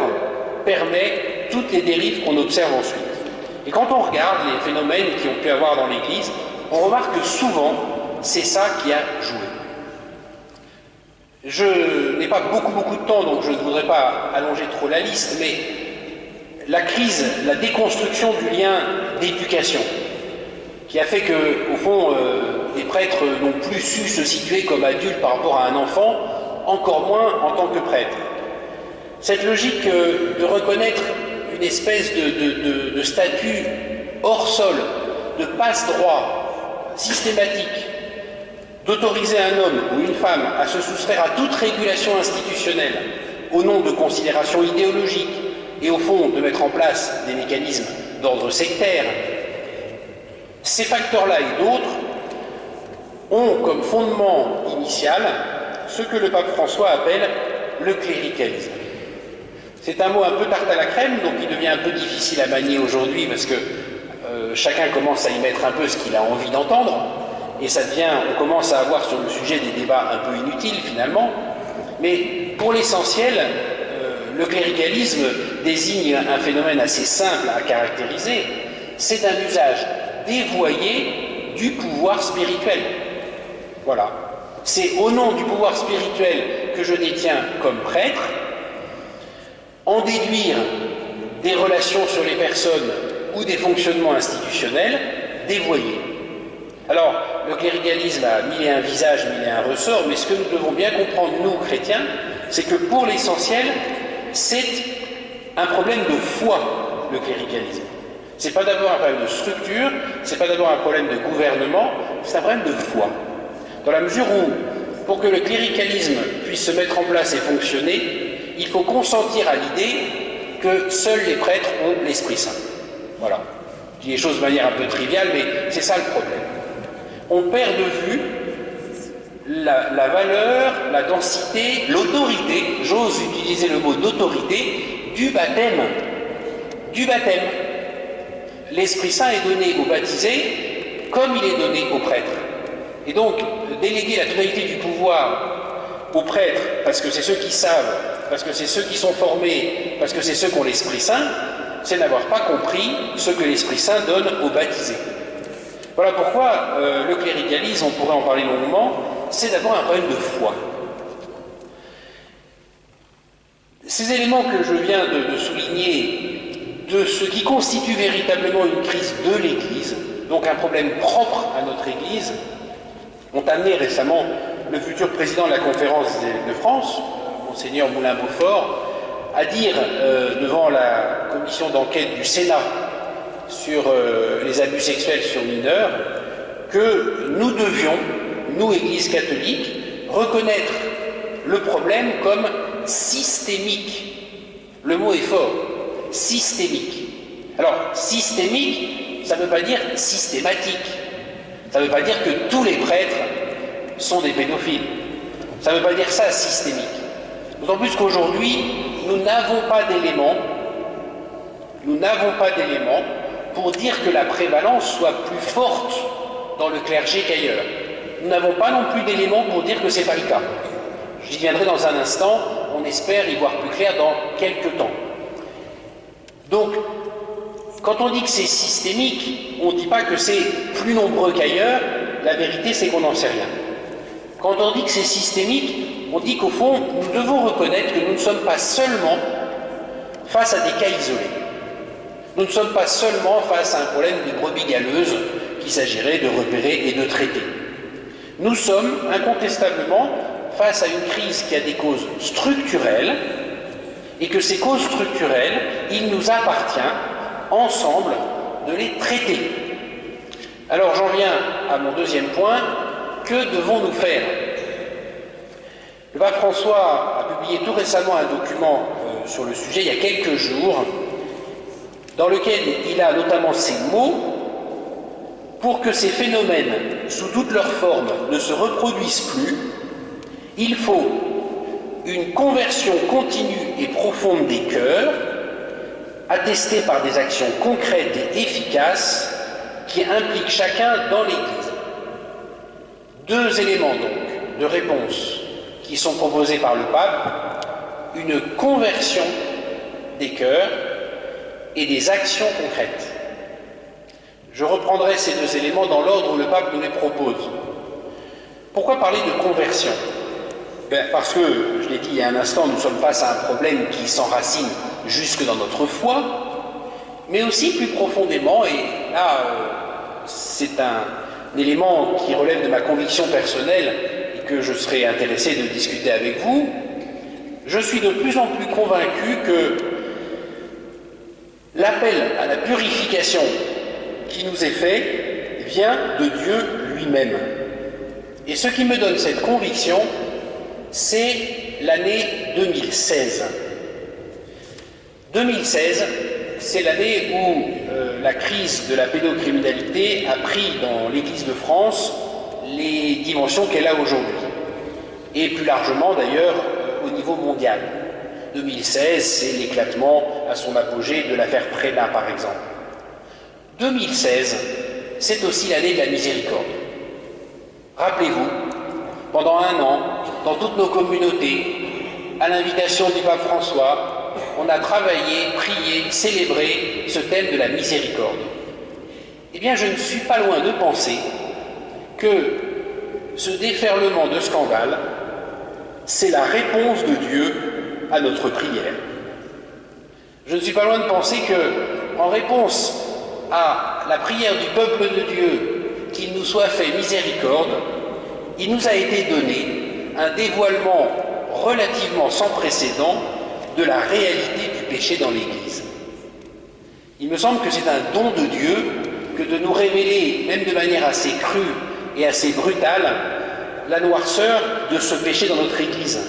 [SPEAKER 4] permet toutes les dérives qu'on observe ensuite. Et quand on regarde les phénomènes qui ont pu avoir dans l'Église, on remarque que souvent, c'est ça qui a joué. Je n'ai pas beaucoup de temps, donc je ne voudrais pas allonger trop la liste, mais la crise, la déconstruction du lien d'éducation, qui a fait que, au fond, les prêtres n'ont plus su se situer comme adultes par rapport à un enfant, encore moins en tant que prêtre. Cette logique de reconnaître une espèce de statut hors sol, de passe-droit systématique, d'autoriser un homme ou une femme à se soustraire à toute régulation institutionnelle au nom de considérations idéologiques et au fond de mettre en place des mécanismes d'ordre sectaire, ces facteurs-là et d'autres ont comme fondement initial ce que le pape François appelle le cléricalisme. C'est un mot un peu tarte à la crème, donc il devient un peu difficile à manier aujourd'hui parce que chacun commence à y mettre un peu ce qu'il a envie d'entendre, et ça devient, on commence à avoir sur le sujet des débats un peu inutiles finalement, mais pour l'essentiel, le cléricalisme désigne un phénomène assez simple à caractériser, c'est un usage dévoyé du pouvoir spirituel. Voilà. C'est au nom du pouvoir spirituel que je détiens comme prêtre, en déduire des relations sur les personnes ou des fonctionnements institutionnels dévoyés. Alors, le cléricalisme a mille et un visages, mille et un ressorts, mais ce que nous devons bien comprendre, nous, chrétiens, c'est que pour l'essentiel, c'est un problème de foi, le cléricalisme. C'est pas d'abord un problème de structure, c'est pas d'abord un problème de gouvernement, c'est un problème de foi. Dans la mesure où, pour que le cléricalisme puisse se mettre en place et fonctionner, il faut consentir à l'idée que seuls les prêtres ont l'Esprit Saint. Voilà. Je dis les choses de manière un peu triviale, mais c'est ça le problème. On perd de vue la valeur, la densité, l'autorité, j'ose utiliser le mot d'autorité, du baptême. Du baptême. L'Esprit Saint est donné aux baptisés comme il est donné aux prêtres. Et donc, déléguer la totalité du pouvoir aux prêtres, parce que c'est ceux qui savent parce que c'est ceux qui sont formés, parce que c'est ceux qui ont l'Esprit Saint, c'est n'avoir pas compris ce que l'Esprit Saint donne aux baptisés. Voilà pourquoi le cléricalisme, on pourrait en parler longuement, c'est d'abord un problème de foi. Ces éléments que je viens de souligner, de ce qui constitue véritablement une crise de l'Église, donc un problème propre à notre Église, ont amené récemment le futur président de la Conférence des évêques de France, Monseigneur Moulin-Beaufort, à dire devant la commission d'enquête du Sénat sur les abus sexuels sur mineurs que nous devions, nous, Église catholique, reconnaître le problème comme systémique. Le mot est fort, systémique. Alors, systémique, ça ne veut pas dire systématique. Ça ne veut pas dire que tous les prêtres sont des pédophiles. Ça ne veut pas dire ça, systémique. D'autant plus qu'aujourd'hui, nous n'avons pas d'éléments pour dire que la prévalence soit plus forte dans le clergé qu'ailleurs. Nous n'avons pas non plus d'éléments pour dire que ce n'est pas le cas. J'y viendrai dans un instant, on espère y voir plus clair dans quelques temps. Donc, quand on dit que c'est systémique, on ne dit pas que c'est plus nombreux qu'ailleurs, la vérité c'est qu'on n'en sait rien. Quand on dit que c'est systémique, on dit qu'au fond, nous devons reconnaître que nous ne sommes pas seulement face à des cas isolés. Nous ne sommes pas seulement face à un problème de brebis galeuse qu'il s'agirait de repérer et de traiter. Nous sommes incontestablement face à une crise qui a des causes structurelles et que ces causes structurelles, il nous appartient, ensemble, de les traiter. Alors j'en viens à mon deuxième point. Que devons-nous faire? Le pape François a publié tout récemment un document sur le sujet, il y a quelques jours, dans lequel il a notamment ces mots: pour que ces phénomènes, sous toutes leurs formes, ne se reproduisent plus, il faut une conversion continue et profonde des cœurs, attestée par des actions concrètes et efficaces qui impliquent chacun dans l'Église. Deux éléments donc de réponse qui sont proposés par le pape: une conversion des cœurs et des actions concrètes. Je reprendrai ces deux éléments dans l'ordre où le pape nous les propose. Pourquoi parler de conversion? Parce que, je l'ai dit il y a un instant, nous sommes face à un problème qui s'enracine jusque dans notre foi, mais aussi plus profondément, et là, c'est un élément qui relève de ma conviction personnelle et que je serais intéressé de discuter avec vous. Je suis de plus en plus convaincu que l'appel à la purification qui nous est fait vient de Dieu lui-même. Et ce qui me donne cette conviction, c'est l'année 2016. 2016, c'est l'année où la crise de la pédocriminalité a pris dans l'Église de France les dimensions qu'elle a aujourd'hui. Et plus largement d'ailleurs au niveau mondial. 2016, c'est l'éclatement à son apogée de l'affaire Prénat par exemple. 2016, c'est aussi l'année de la miséricorde. Rappelez-vous, pendant un an, dans toutes nos communautés, à l'invitation du pape François, on a travaillé, prié, célébré ce thème de la miséricorde. Eh bien, je ne suis pas loin de penser que ce déferlement de scandales, c'est la réponse de Dieu à notre prière. Je ne suis pas loin de penser que, en réponse à la prière du peuple de Dieu, qu'il nous soit fait miséricorde, il nous a été donné un dévoilement relativement sans précédent de la réalité du péché dans l'Église. Il me semble que c'est un don de Dieu que de nous révéler, même de manière assez crue et assez brutale, la noirceur de ce péché dans notre Église.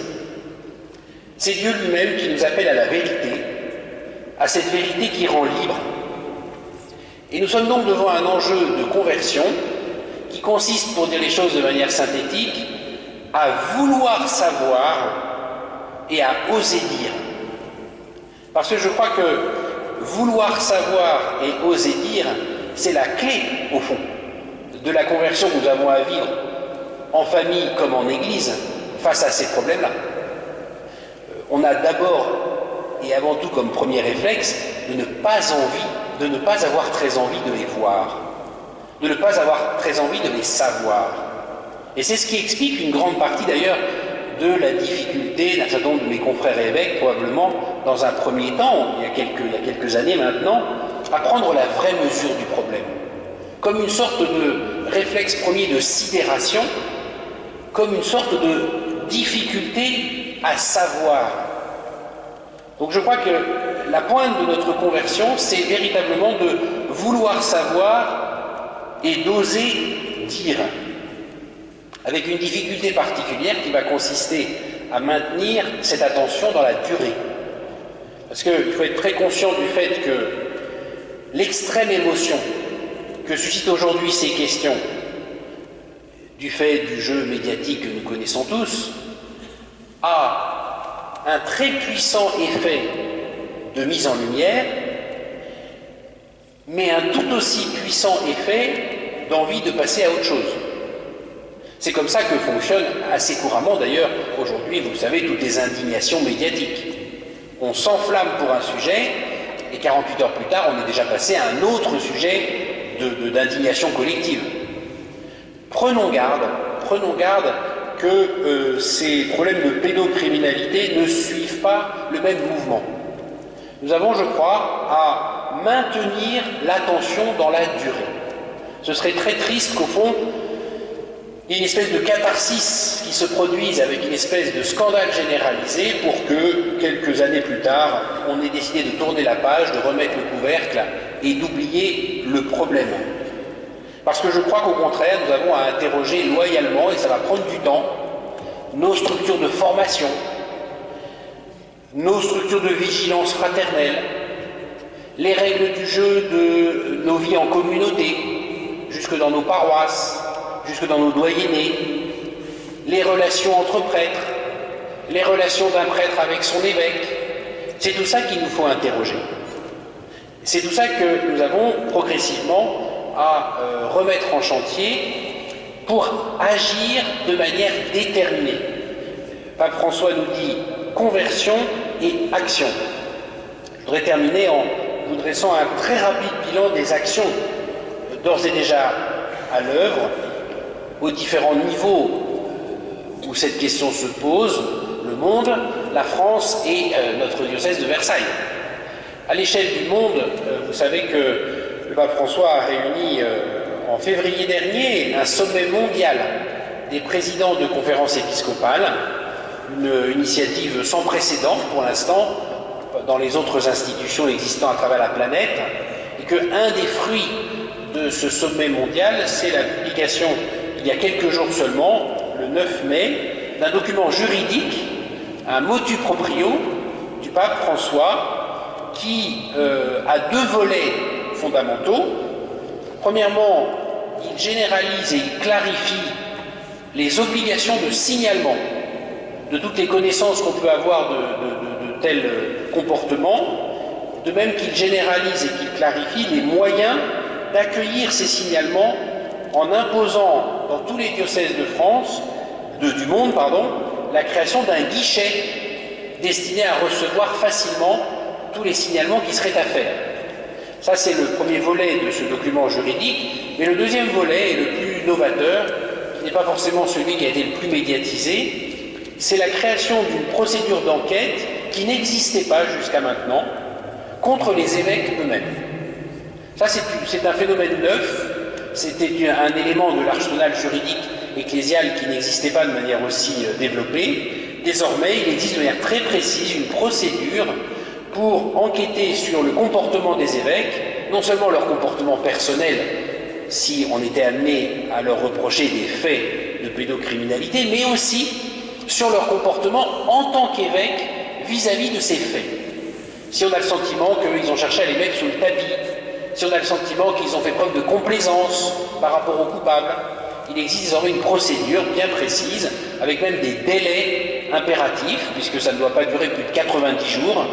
[SPEAKER 4] C'est Dieu lui-même qui nous appelle à la vérité, à cette vérité qui rend libre. Et nous sommes donc devant un enjeu de conversion qui consiste, pour dire les choses de manière synthétique, à vouloir savoir et à oser dire. Parce que je crois que vouloir savoir et oser dire, c'est la clé, au fond, de la conversion que nous avons à vivre, en famille comme en Église, face à ces problèmes-là. on a d'abord et avant tout comme premier réflexe de ne pas avoir très envie de les voir, de ne pas avoir très envie de les savoir. Et c'est ce qui explique une grande partie d'ailleurs de la difficulté d'un certain nombre de mes confrères évêques, probablement dans un premier temps, il y a quelques années maintenant, à prendre la vraie mesure du problème, comme une sorte de réflexe premier de sidération, comme une sorte de difficulté à savoir. Donc je crois que la pointe de notre conversion, c'est véritablement de vouloir savoir et d'oser dire, avec une difficulté particulière qui va consister à maintenir cette attention dans la durée. Parce qu'il faut être très conscient du fait que l'extrême émotion que suscitent aujourd'hui ces questions, du fait du jeu médiatique que nous connaissons tous, a un très puissant effet de mise en lumière, mais un tout aussi puissant effet d'envie de passer à autre chose. C'est comme ça que fonctionnent assez couramment d'ailleurs aujourd'hui, vous le savez, toutes les indignations médiatiques. On s'enflamme pour un sujet et 48 heures plus tard, on est déjà passé à un autre sujet d'indignation collective. Prenons garde que ces problèmes de pédocriminalité ne suivent pas le même mouvement. Nous avons, je crois, à maintenir l'attention dans la durée. Ce serait très triste qu'au fond, il y ait une espèce de catharsis qui se produise avec une espèce de scandale généralisé pour que, quelques années plus tard, on ait décidé de tourner la page, de remettre le couvercle et d'oublier le problème. Parce que je crois qu'au contraire, nous avons à interroger loyalement, et ça va prendre du temps, nos structures de formation, nos structures de vigilance fraternelle, les règles du jeu de nos vies en communauté, jusque dans nos paroisses, jusque dans nos doyennés, les relations entre prêtres, les relations d'un prêtre avec son évêque. C'est tout ça qu'il nous faut interroger. C'est tout ça que nous avons progressivement à remettre en chantier pour agir de manière déterminée. Pape François nous dit conversion et action. Je voudrais terminer en vous dressant un très rapide bilan des actions d'ores et déjà à l'œuvre, aux différents niveaux où cette question se pose, le monde, la France et notre diocèse de Versailles. À l'échelle du monde, vous savez que le pape François a réuni en février dernier un sommet mondial des présidents de conférences épiscopales, une initiative sans précédent pour l'instant dans les autres institutions existant à travers la planète, et qu'un des fruits de ce sommet mondial, c'est la publication, il y a quelques jours seulement, le 9 mai, d'un document juridique, un motu proprio du pape François, qui a deux volets fondamentaux. Premièrement, il généralise et il clarifie les obligations de signalement de toutes les connaissances qu'on peut avoir de tels comportements, de même qu'il généralise et qu'il clarifie les moyens d'accueillir ces signalements en imposant dans tous les diocèses de France, du monde, la création d'un guichet destiné à recevoir facilement tous les signalements qui seraient à faire. Ça, c'est le premier volet de ce document juridique, mais le deuxième volet, et le plus novateur, qui n'est pas forcément celui qui a été le plus médiatisé, c'est la création d'une procédure d'enquête qui n'existait pas jusqu'à maintenant contre les évêques eux-mêmes. Ça, c'est un phénomène neuf, c'était un élément de l'arsenal juridique ecclésial qui n'existait pas de manière aussi développée. Désormais, il existe de manière très précise une procédure pour enquêter sur le comportement des évêques, non seulement leur comportement personnel, si on était amené à leur reprocher des faits de pédocriminalité, mais aussi sur leur comportement en tant qu'évêque vis-à-vis de ces faits. Si on a le sentiment qu'ils ont cherché à les mettre sous le tapis, si on a le sentiment qu'ils ont fait preuve de complaisance par rapport aux coupables, il existe désormais une procédure bien précise, avec même des délais impératifs, puisque ça ne doit pas durer plus de 90 jours,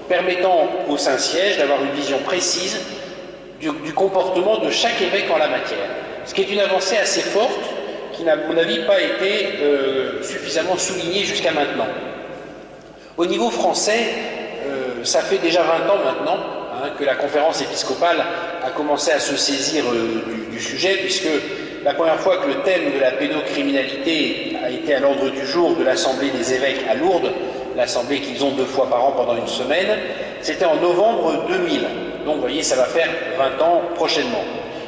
[SPEAKER 4] permettant au Saint-Siège d'avoir une vision précise du comportement de chaque évêque en la matière. Ce qui est une avancée assez forte, qui n'a, à mon avis, pas été suffisamment soulignée jusqu'à maintenant. Au niveau français, ça fait déjà 20 ans maintenant que la conférence épiscopale a commencé à se saisir du sujet, puisque la première fois que le thème de la pédocriminalité a été à l'ordre du jour de l'Assemblée des évêques à Lourdes, l'Assemblée qu'ils ont 2 fois par an pendant une semaine, c'était en novembre 2000. Donc vous voyez, ça va faire 20 ans prochainement.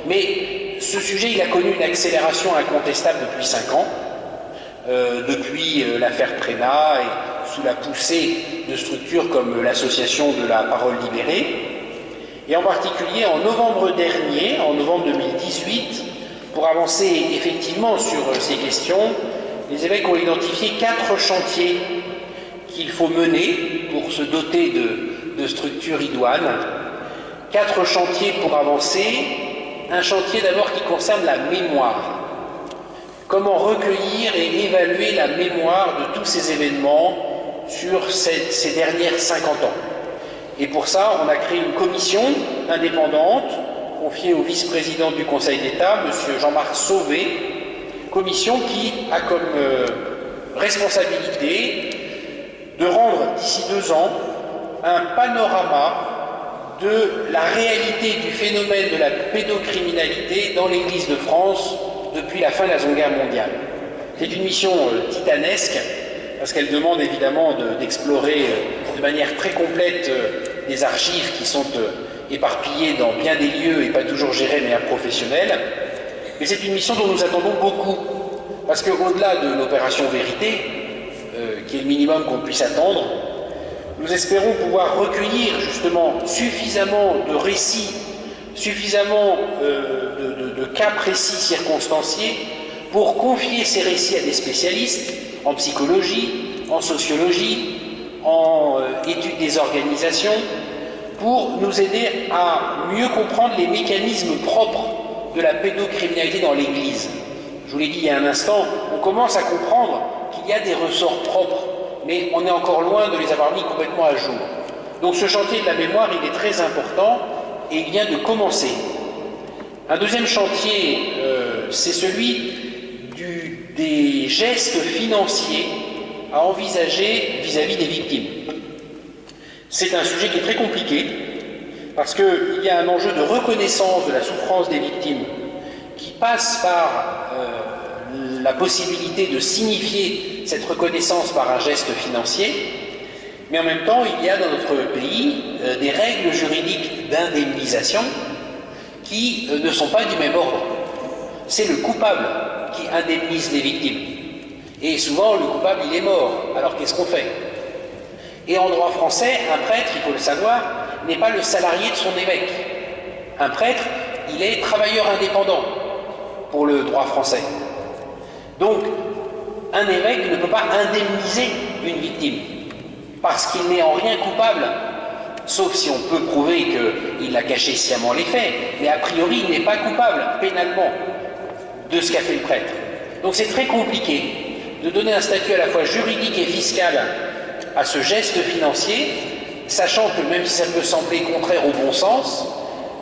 [SPEAKER 4] Mais ce sujet, il a connu une accélération incontestable depuis 5 ans, depuis l'affaire Prénat et sous la poussée de structures comme l'association de la parole libérée. Et en particulier en novembre dernier, en novembre 2018, pour avancer effectivement sur ces questions, les évêques ont identifié 4 chantiers qu'il faut mener pour se doter de structures idoines. 4 chantiers pour avancer. Un chantier d'abord qui concerne la mémoire. Comment recueillir et évaluer la mémoire de tous ces événements sur ces dernières 50 ans. Et pour ça, on a créé une commission indépendante confiée au vice-président du Conseil d'État, M. Jean-Marc Sauvé, commission qui a comme responsabilité de rendre d'ici 2 ans un panorama de la réalité du phénomène de la pédocriminalité dans l'Église de France depuis la fin de la Seconde Guerre mondiale. C'est une mission titanesque, parce qu'elle demande évidemment d'explorer de manière très complète des archives qui sont éparpillées dans bien des lieux et pas toujours gérées mais professionnelles. Mais c'est une mission dont nous attendons beaucoup, parce qu'au-delà de l'opération Vérité, qui est le minimum qu'on puisse attendre, nous espérons pouvoir recueillir justement suffisamment de récits, suffisamment de cas précis circonstanciés pour confier ces récits à des spécialistes en psychologie, en sociologie, en étude des organisations, pour nous aider à mieux comprendre les mécanismes propres de la pédocriminalité dans l'Église. Je vous l'ai dit il y a un instant, on commence à comprendre qu'il y a des ressorts propres, mais on est encore loin de les avoir mis complètement à jour. Donc ce chantier de la mémoire, il est très important et il vient de commencer. Un deuxième chantier, c'est celui des gestes financiers à envisager vis-à-vis des victimes. C'est un sujet qui est très compliqué, parce qu'il y a un enjeu de reconnaissance de la souffrance des victimes qui passe par la possibilité de signifier cette reconnaissance par un geste financier, mais en même temps, il y a dans notre pays des règles juridiques d'indemnisation qui ne sont pas du même ordre. C'est le coupable qui indemnise les victimes. Et souvent, le coupable, il est mort. Alors qu'est-ce qu'on fait? Et en droit français, un prêtre, il faut le savoir, n'est pas le salarié de son évêque. Un prêtre, il est travailleur indépendant pour le droit français. Donc, un évêque ne peut pas indemniser une victime, parce qu'il n'est en rien coupable, sauf si on peut prouver qu'il a caché sciemment les faits, mais a priori, il n'est pas coupable pénalement de ce qu'a fait le prêtre. Donc c'est très compliqué de donner un statut à la fois juridique et fiscal à ce geste financier, sachant que même si ça peut sembler contraire au bon sens,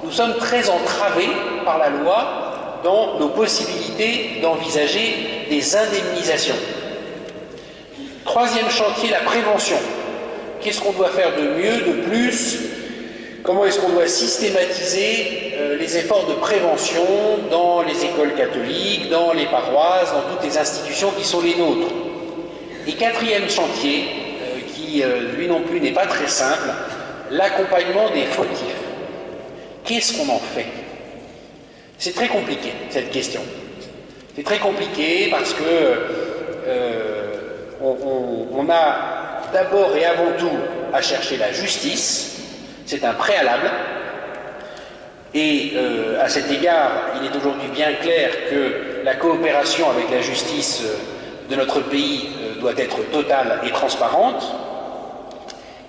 [SPEAKER 4] nous sommes très entravés par la loi dans nos possibilités d'envisager des indemnisations. Troisième chantier, la prévention. Qu'est-ce qu'on doit faire de mieux, de plus? Comment est-ce qu'on doit systématiser les efforts de prévention dans les écoles catholiques, dans les paroisses, dans toutes les institutions qui sont les nôtres? Et quatrième chantier, qui lui non plus n'est pas très simple, l'accompagnement des fautifs. Qu'est-ce qu'on en fait? C'est très compliqué, cette question. C'est très compliqué parce que on a d'abord et avant tout à chercher la justice. C'est un préalable, et à cet égard, il est aujourd'hui bien clair que la coopération avec la justice de notre pays doit être totale et transparente.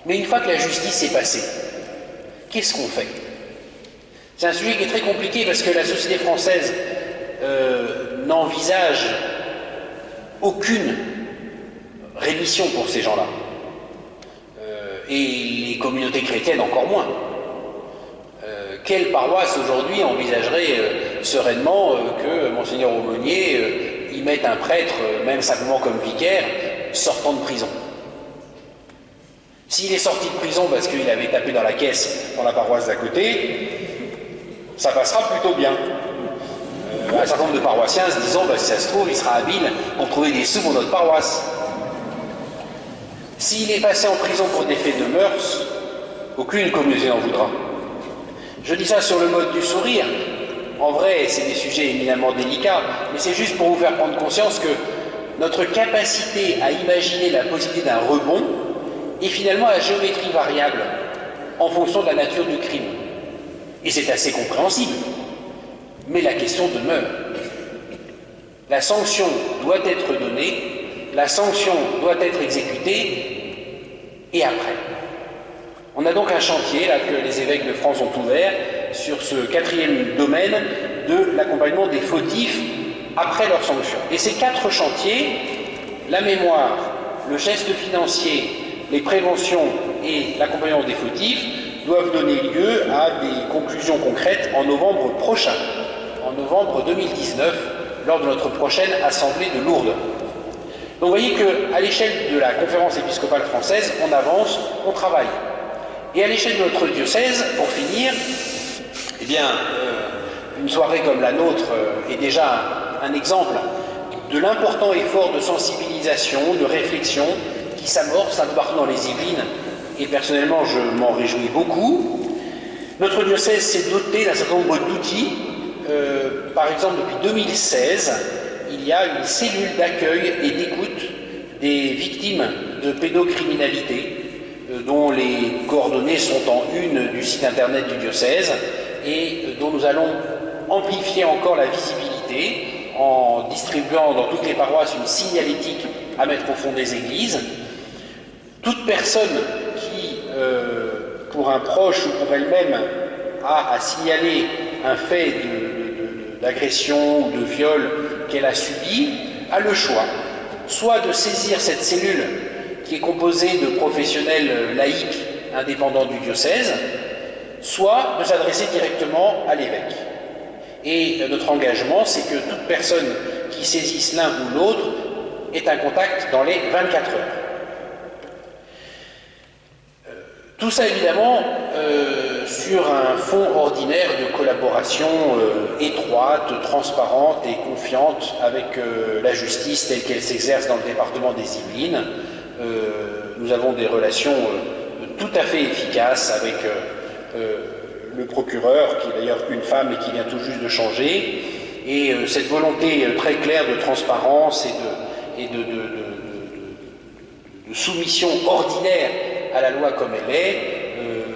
[SPEAKER 4] Mais une fois que la justice est passée, qu'est-ce qu'on fait? C'est un sujet qui est très compliqué parce que la société française n'envisage aucune rémission pour ces gens-là. Et les communautés chrétiennes encore moins. Quelle paroisse aujourd'hui envisagerait sereinement que Monseigneur Aumônier y mette un prêtre, même simplement comme vicaire, sortant de prison? S'il est sorti de prison parce qu'il avait tapé dans la caisse dans la paroisse d'à côté, ça passera plutôt bien. Un certain nombre de paroissiens se disant, si ça se trouve, il sera habile pour trouver des sous pour notre paroisse. S'il est passé en prison pour des faits de mœurs, aucune communauté n'en voudra. Je dis ça sur le mode du sourire. En vrai, c'est des sujets éminemment délicats, mais c'est juste pour vous faire prendre conscience que notre capacité à imaginer la possibilité d'un rebond est finalement à géométrie variable en fonction de la nature du crime. Et c'est assez compréhensible. Mais la question demeure. La sanction doit être donnée, la sanction doit être exécutée, et après. On a donc un chantier là, que les évêques de France ont ouvert sur ce 4e domaine de l'accompagnement des fautifs après leur sanction. Et ces 4 chantiers, la mémoire, le geste financier, les préventions et l'accompagnement des fautifs, doivent donner lieu à des conclusions concrètes en novembre prochain, en novembre 2019, lors de notre prochaine Assemblée de Lourdes. Donc vous voyez qu'à l'échelle de la Conférence épiscopale française, on avance, on travaille. Et à l'échelle de notre diocèse, pour finir, une soirée comme la nôtre est déjà un exemple de l'important effort de sensibilisation, de réflexion qui s'amorce un peu partout dans les Yvelines, et personnellement je m'en réjouis beaucoup. Notre diocèse s'est doté d'un certain nombre d'outils. Par exemple, depuis 2016, il y a une cellule d'accueil et d'écoute des victimes de pédocriminalité, dont les coordonnées sont en une du site internet du diocèse et dont nous allons amplifier encore la visibilité en distribuant dans toutes les paroisses une signalétique à mettre au fond des églises. Toute personne qui, pour un proche ou pour elle-même, a à signaler un fait d'agression ou de viol qu'elle a subi, a le choix, soit de saisir cette cellule qui est composée de professionnels laïcs indépendants du diocèse, soit de s'adresser directement à l'évêque. Et notre engagement, c'est que toute personne qui saisisse l'un ou l'autre ait un contact dans les 24 heures. Tout ça, évidemment, sur un fond ordinaire de collaboration étroite, transparente et confiante avec la justice telle qu'elle s'exerce dans le département des Yvelines. Nous avons des relations tout à fait efficaces avec le procureur, qui est d'ailleurs une femme et qui vient tout juste de changer, et cette volonté très claire de transparence et de soumission ordinaire à la loi comme elle est,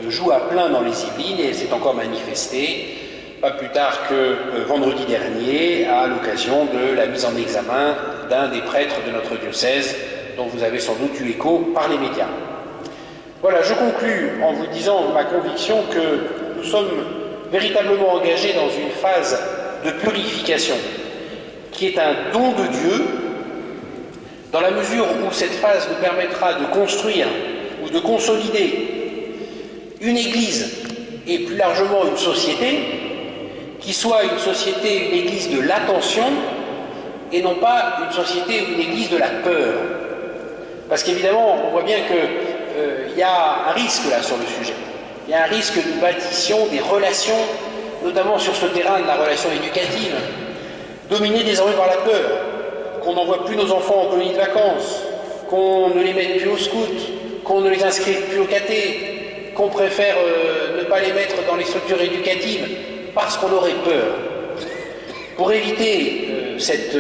[SPEAKER 4] joue à plein dans les Yvelines, et elle s'est encore manifestée pas plus tard que vendredi dernier, à l'occasion de la mise en examen d'un des prêtres de notre diocèse, dont vous avez sans doute eu écho par les médias. Voilà, je conclus en vous disant ma conviction que nous sommes véritablement engagés dans une phase de purification, qui est un don de Dieu, dans la mesure où cette phase nous permettra de construire ou de consolider une Église et plus largement une société, qui soit une société, une Église de l'attention, et non pas une société ou une Église de la peur. Parce qu'évidemment, on voit bien qu'il y a un risque là sur le sujet. Il y a un risque que nous bâtissions des relations, notamment sur ce terrain de la relation éducative, dominées désormais par la peur, qu'on n'envoie plus nos enfants en colonie de vacances, qu'on ne les mette plus au scout, qu'on ne les inscrive plus au caté, qu'on préfère ne pas les mettre dans les structures éducatives parce qu'on aurait peur. Pour éviter cette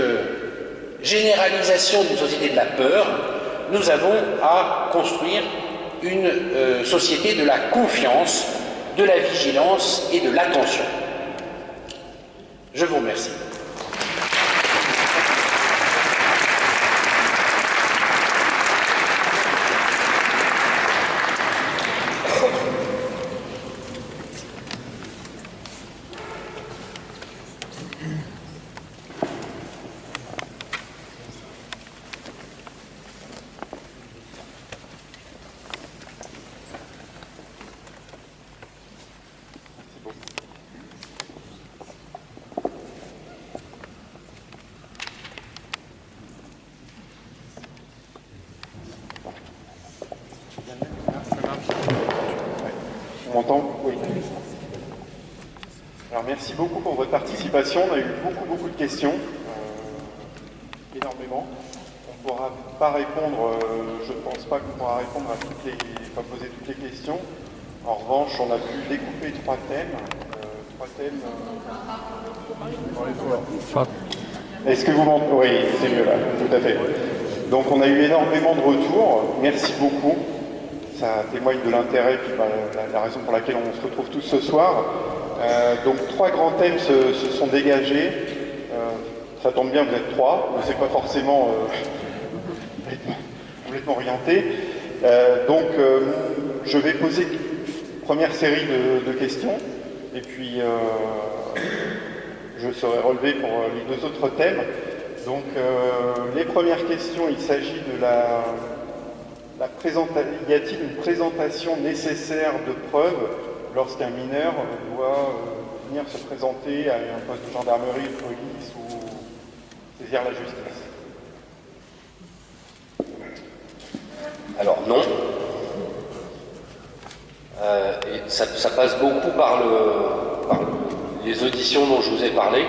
[SPEAKER 4] généralisation d'une société de la peur, nous avons à construire une société de la confiance, de la vigilance et de l'attention. Je vous remercie.
[SPEAKER 5] m'entend? Oui. Alors merci beaucoup pour votre participation. On a eu beaucoup de questions, énormément. On ne pourra pas répondre, je ne pense pas qu'on pourra répondre à poser toutes les questions. En revanche, on a pu découper trois thèmes. Est-ce que vous m'entendez? Oui, c'est mieux là, tout à fait. Donc on a eu énormément de retours. Merci beaucoup. Ça témoigne de l'intérêt, puis la raison pour laquelle on se retrouve tous ce soir. Donc trois grands thèmes se sont dégagés. Ça tombe bien, vous êtes trois, mais c'est pas forcément complètement orienté. Je vais poser une première série de questions, et puis je serai relevé pour les deux autres thèmes. Donc les premières questions, il s'agit de y a-t-il une présentation nécessaire de preuves lorsqu'un mineur doit venir se présenter à un poste de gendarmerie, de police ou saisir la justice?
[SPEAKER 2] Alors non. Et ça passe beaucoup par les auditions dont je vous ai parlé,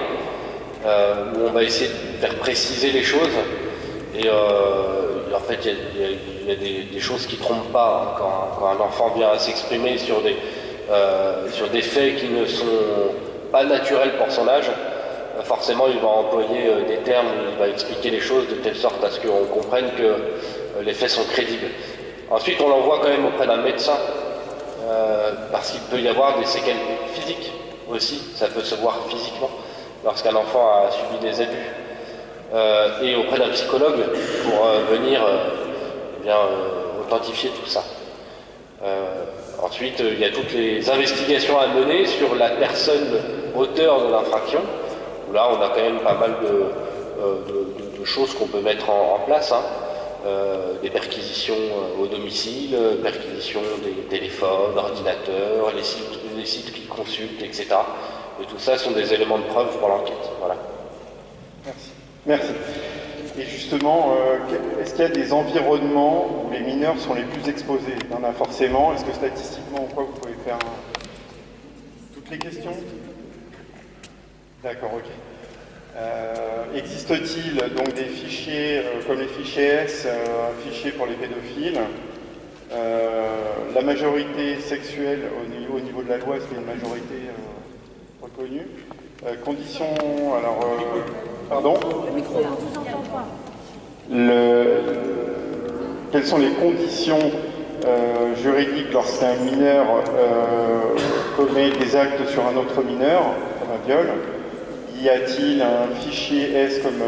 [SPEAKER 2] où on va essayer de faire préciser les choses. Et en fait, il y a des choses qui ne trompent pas quand un enfant vient à s'exprimer sur des faits qui ne sont pas naturels pour son âge. Forcément, il va employer des termes, il va expliquer les choses de telle sorte à ce qu'on comprenne que les faits sont crédibles. Ensuite, on l'envoie quand même auprès d'un médecin, parce qu'il peut y avoir des séquelles physiques aussi, ça peut se voir physiquement lorsqu'un enfant a subi des abus, et auprès d'un psychologue pour venir authentifier tout ça. Ensuite, il y a toutes les investigations à mener sur la personne auteur de l'infraction, où là on a quand même pas mal de choses qu'on peut mettre en place, hein. Des perquisitions au domicile, perquisitions des téléphones, ordinateurs, les sites qu'ils consultent, etc. Et tout ça sont des éléments de preuve pour l'enquête. Voilà.
[SPEAKER 5] Merci. Et justement, est-ce qu'il y a des environnements où les mineurs sont les plus exposés? Il y en a forcément. Est-ce que statistiquement ou quoi, vous pouvez faire toutes les questions? D'accord, ok. Existe-t-il donc des fichiers comme les fichiers S, un fichier pour les pédophiles? La majorité sexuelle au niveau de la loi, est-ce qu'il y a une majorité reconnue? Conditions, alors, pardon? Quelles sont les conditions juridiques lorsqu'un mineur commet des actes sur un autre mineur, comme un viol? Y a-t-il un fichier S comme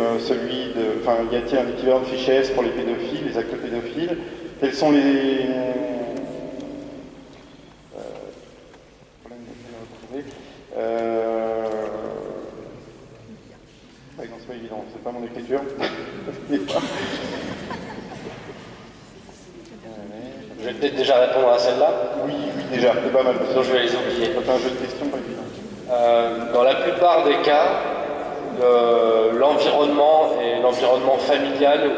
[SPEAKER 5] y a-t-il un équivalent de fichier S pour les pédophiles, les actes pédophiles? Quels sont les non, c'est pas évident, c'est pas mon écriture.
[SPEAKER 2] Je vais peut-être déjà répondre à celle-là.
[SPEAKER 5] Oui, déjà, c'est pas mal.
[SPEAKER 2] Sinon je vais les oublier.
[SPEAKER 5] C'est un jeu de questions pas évident.
[SPEAKER 2] Dans la plupart des cas, l'environnement est l'environnement familial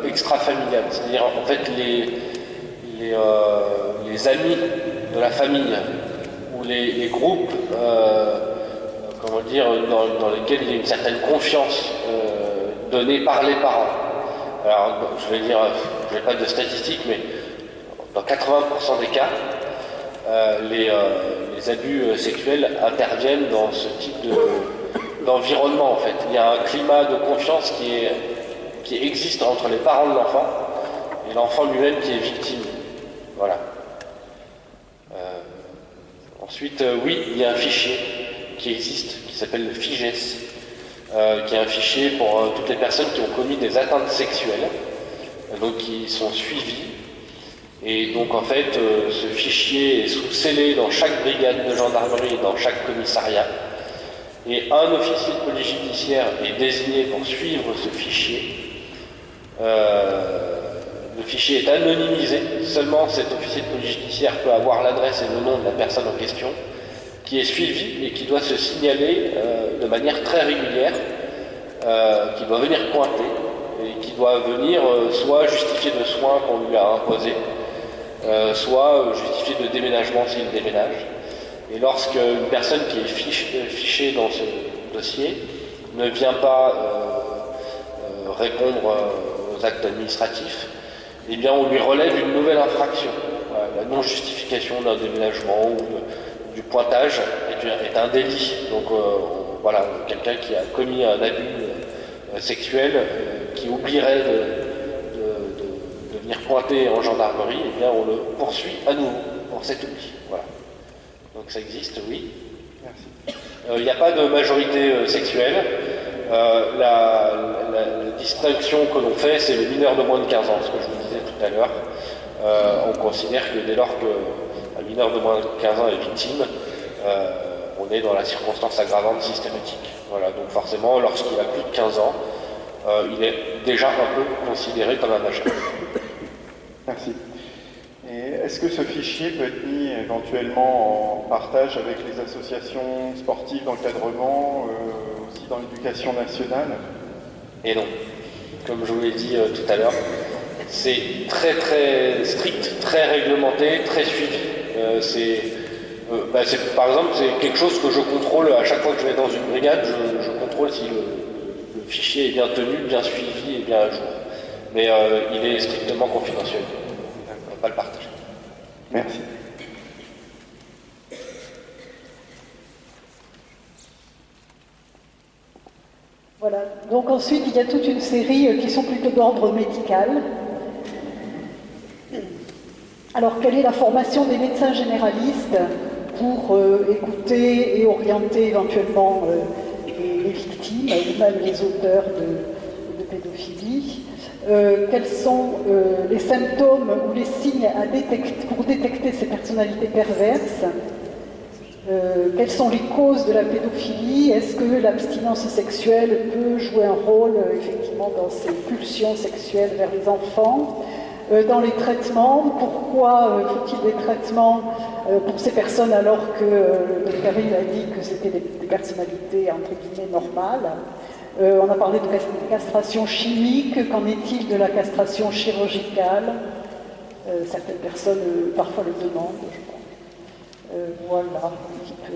[SPEAKER 2] ou extra-familial. C'est-à-dire en fait les amis de la famille ou les groupes dans lesquels il y a une certaine confiance donnée par les parents. Alors je vais pas de statistiques, mais dans 80% des cas, les abus sexuels interviennent dans ce type d'environnement en fait. Il y a un climat de confiance qui existe entre les parents de l'enfant et l'enfant lui-même qui est victime. Voilà. Ensuite, oui, il y a un fichier qui existe, qui s'appelle le FIGES, qui est un fichier pour toutes les personnes qui ont commis des atteintes sexuelles, donc qui sont suivies. Et donc en fait, ce fichier est sous-scellé dans chaque brigade de gendarmerie et dans chaque commissariat. Et un officier de police judiciaire est désigné pour suivre ce fichier. Le fichier est anonymisé. Seulement cet officier de police judiciaire peut avoir l'adresse et le nom de la personne en question, qui est suivie et qui doit se signaler de manière très régulière, qui doit venir pointer et qui doit venir soit justifier de soins qu'on lui a imposés, soit justifié de déménagement s'il déménage. Et lorsqu'une personne qui est fichée dans ce dossier ne vient pas répondre aux actes administratifs, eh bien on lui relève une nouvelle infraction. Voilà, la non-justification d'un déménagement ou du pointage est un délit. Donc voilà, quelqu'un qui a commis un abus sexuel qui oublierait de venir pointer en gendarmerie, eh bien on le poursuit à nouveau pour cet oubli. Voilà. Donc ça existe, oui.
[SPEAKER 5] Merci.
[SPEAKER 2] Il n'y a pas de majorité sexuelle. La distinction que l'on fait, c'est le mineur de moins de 15 ans, ce que je vous disais tout à l'heure. On considère que dès lors qu'un mineur de moins de 15 ans est victime, on est dans la circonstance aggravante systématique. Voilà, donc forcément, lorsqu'il a plus de 15 ans, il est déjà un peu considéré comme un majeur.
[SPEAKER 5] Merci. Et est-ce que ce fichier peut être mis éventuellement en partage avec les associations sportives d'encadrement, aussi dans l'éducation nationale?
[SPEAKER 2] Et non. Comme je vous l'ai dit tout à l'heure, c'est très très strict, très réglementé, très suivi. Par exemple, c'est quelque chose que je contrôle à chaque fois que je vais dans une brigade, je contrôle si le fichier est bien tenu, bien suivi et bien à jour. Mais il est strictement confidentiel. On ne peut pas le partager.
[SPEAKER 5] Merci.
[SPEAKER 6] Voilà. Donc ensuite, il y a toute une série qui sont plutôt d'ordre médical. Alors, quelle est la formation des médecins généralistes pour écouter et orienter éventuellement les victimes ou même les auteurs de pédophilie? Quels sont les symptômes ou les signes à détecter pour détecter ces personnalités perverses? Quelles sont les causes de la pédophilie? Est-ce que l'abstinence sexuelle peut jouer un rôle effectivement dans ces pulsions sexuelles vers les enfants? Dans les traitements, pourquoi faut-il des traitements pour ces personnes alors que le docteur Hill a dit que c'était des personnalités entre guillemets normales? On a parlé de castration chimique, qu'en est-il de la castration chirurgicale? Certaines personnes parfois le demandent, je crois. Voilà un petit peu.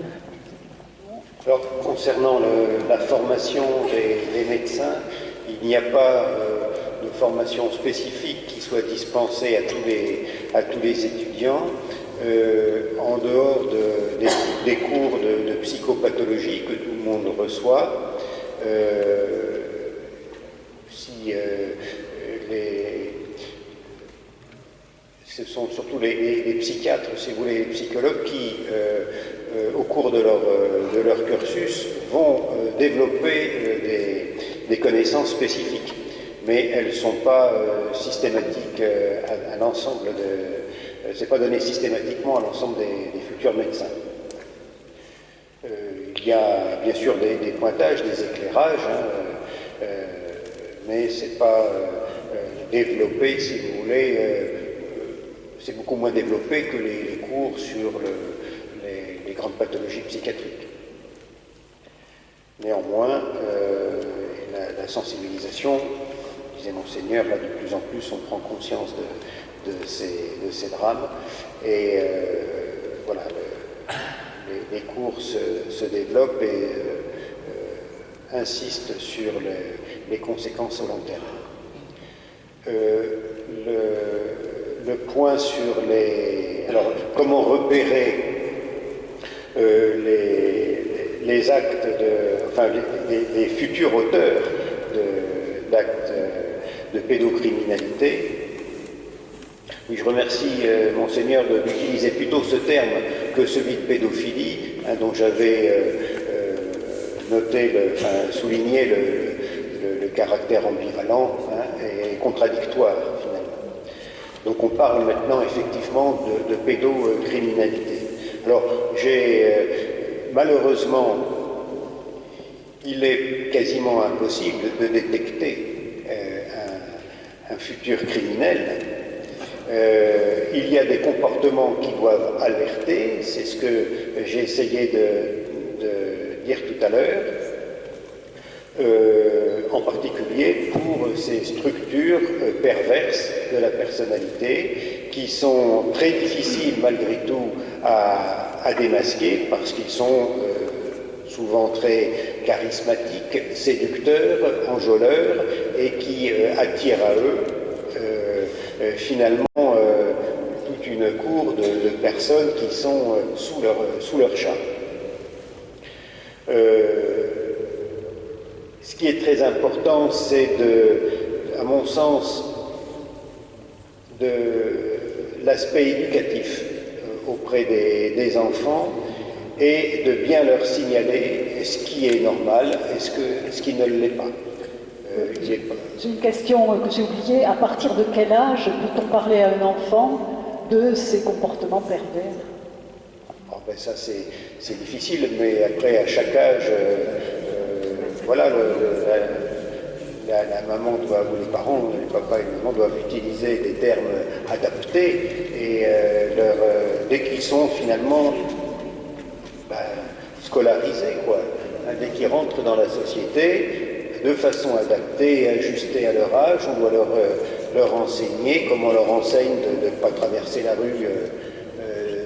[SPEAKER 3] Alors, concernant la formation des médecins, il n'y a pas de formation spécifique qui soit dispensée à tous les étudiants, en dehors des cours de psychopathologie que tout le monde reçoit. Ce sont surtout les psychiatres, si vous voulez, les psychologues qui, au cours de leur cursus, vont développer des connaissances spécifiques. Mais elles ne sont pas systématiques à l'ensemble c'est pas donné systématiquement à l'ensemble des futurs médecins. Il y a bien sûr des pointages, des éclairages, mais c'est pas développé, si vous voulez, c'est beaucoup moins développé que les cours sur les grandes pathologies psychiatriques. Néanmoins, la sensibilisation, disait Monseigneur, là de plus en plus on prend conscience de ces drames et voilà, les cours se développent et insistent sur les conséquences au long terme. Le point sur alors, comment repérer les actes les futurs auteurs d'actes de pédocriminalité. Oui, je remercie Monseigneur d'utiliser plutôt ce terme que celui de pédophilie, dont j'avais souligné le caractère ambivalent et contradictoire finalement. Donc on parle maintenant effectivement de pédocriminalité. Alors malheureusement, il est quasiment impossible de détecter un futur criminel. Il y a des comportements qui doivent alerter, c'est ce que j'ai essayé de dire tout à l'heure. en particulier pour ces structures perverses de la personnalité qui sont très difficiles malgré tout à démasquer parce qu'ils sont souvent très charismatiques, séducteurs, enjôleurs et qui attirent à eux finalement toute une cour de personnes qui sont sous leur charme. Ce qui est très important, c'est à mon sens, de l'aspect éducatif auprès des enfants et de bien leur signaler ce qui est normal et ce qui ne l'est pas.
[SPEAKER 6] J'ai une question que j'ai oubliée. À partir de quel âge peut-on parler à un enfant de ses comportements pervers?
[SPEAKER 3] Oh ben ça c'est difficile, mais après à chaque âge, voilà, la maman doit, ou les parents, les papas et les mamans doivent utiliser des termes adaptés et dès qu'ils sont finalement scolarisés, quoi, dès qu'ils rentrent dans la société, de façon adaptée et ajustée à leur âge, on doit leur enseigner comme on leur enseigne de ne pas traverser la rue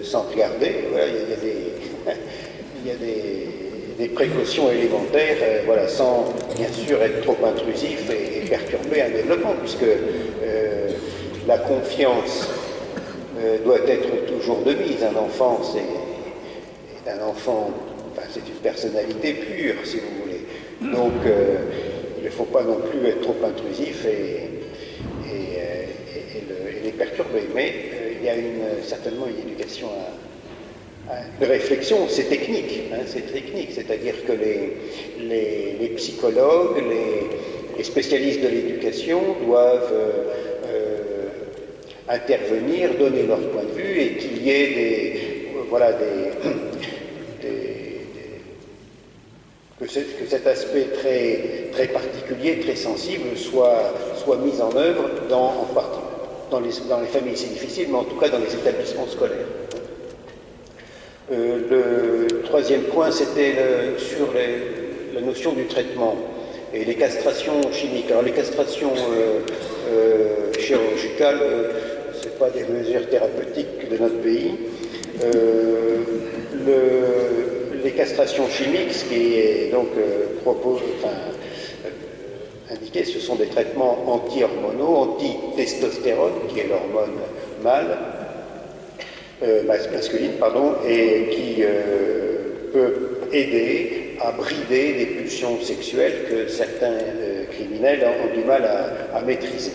[SPEAKER 3] sans regarder. Voilà, il y a des précautions élémentaires, voilà, sans bien sûr être trop intrusif et perturber un développement, puisque la confiance doit être toujours de mise. Un enfant, c'est une personnalité pure, si vous voulez. Donc, il ne faut pas non plus être trop intrusif et les perturber. Mais il y a certainement une éducation de réflexion, c'est technique, c'est-à-dire que les psychologues, les spécialistes de l'éducation doivent intervenir, donner leur point de vue et qu'il y ait que cet aspect très, très particulier, très sensible soit mis en œuvre dans les familles, c'est difficile, mais en tout cas dans les établissements scolaires. Le troisième point, c'était sur la notion du traitement et les castrations chimiques. Alors les castrations chirurgicales, ce n'est pas des mesures thérapeutiques de notre pays. Les castrations chimiques, ce qui est donc indiqué, ce sont des traitements anti-hormonaux, anti-testostérone, qui est l'hormone mâle, masculine, pardon, et qui peut aider à brider des pulsions sexuelles que certains criminels ont du mal à maîtriser.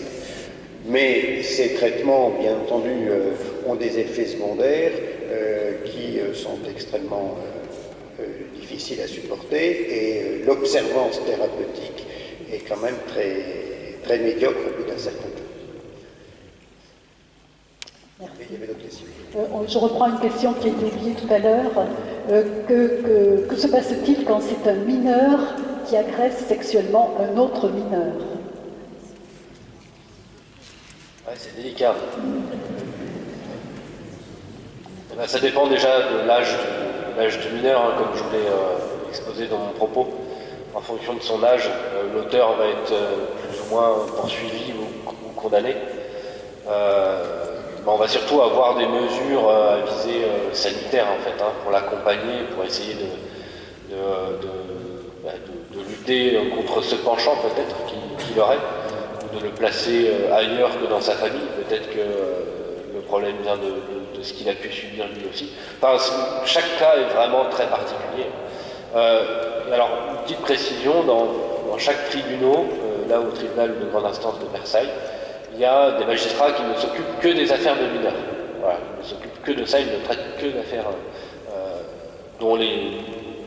[SPEAKER 3] Mais ces traitements, bien entendu, ont des effets secondaires qui sont extrêmement difficiles à supporter et l'observance thérapeutique est quand même très, très médiocre au bout d'un certain temps.
[SPEAKER 6] Merci.
[SPEAKER 3] Il y avait d'autres questions.
[SPEAKER 6] Je reprends une question qui a été oubliée tout à l'heure. Que se passe-t-il quand c'est un mineur qui agresse sexuellement un autre mineur?
[SPEAKER 2] Ouais, c'est délicat. Ça dépend déjà de l'âge du mineur, hein, comme je voulais exposer dans mon propos. En fonction de son âge, l'auteur va être plus ou moins poursuivi ou condamné. On va surtout avoir des mesures à visée sanitaire en fait, hein, pour l'accompagner, pour essayer de lutter contre ce penchant peut-être qu'il aurait, ou de le placer ailleurs que dans sa famille. Peut-être que le problème vient de ce qu'il a pu subir lui aussi. Enfin, chaque cas est vraiment très particulier. Alors, une petite précision, dans chaque tribunal, là au tribunal de grande instance de Versailles, il y a des magistrats qui ne s'occupent que des affaires de mineurs. Voilà, ils ne s'occupent que de ça, ils ne traitent que d'affaires dont les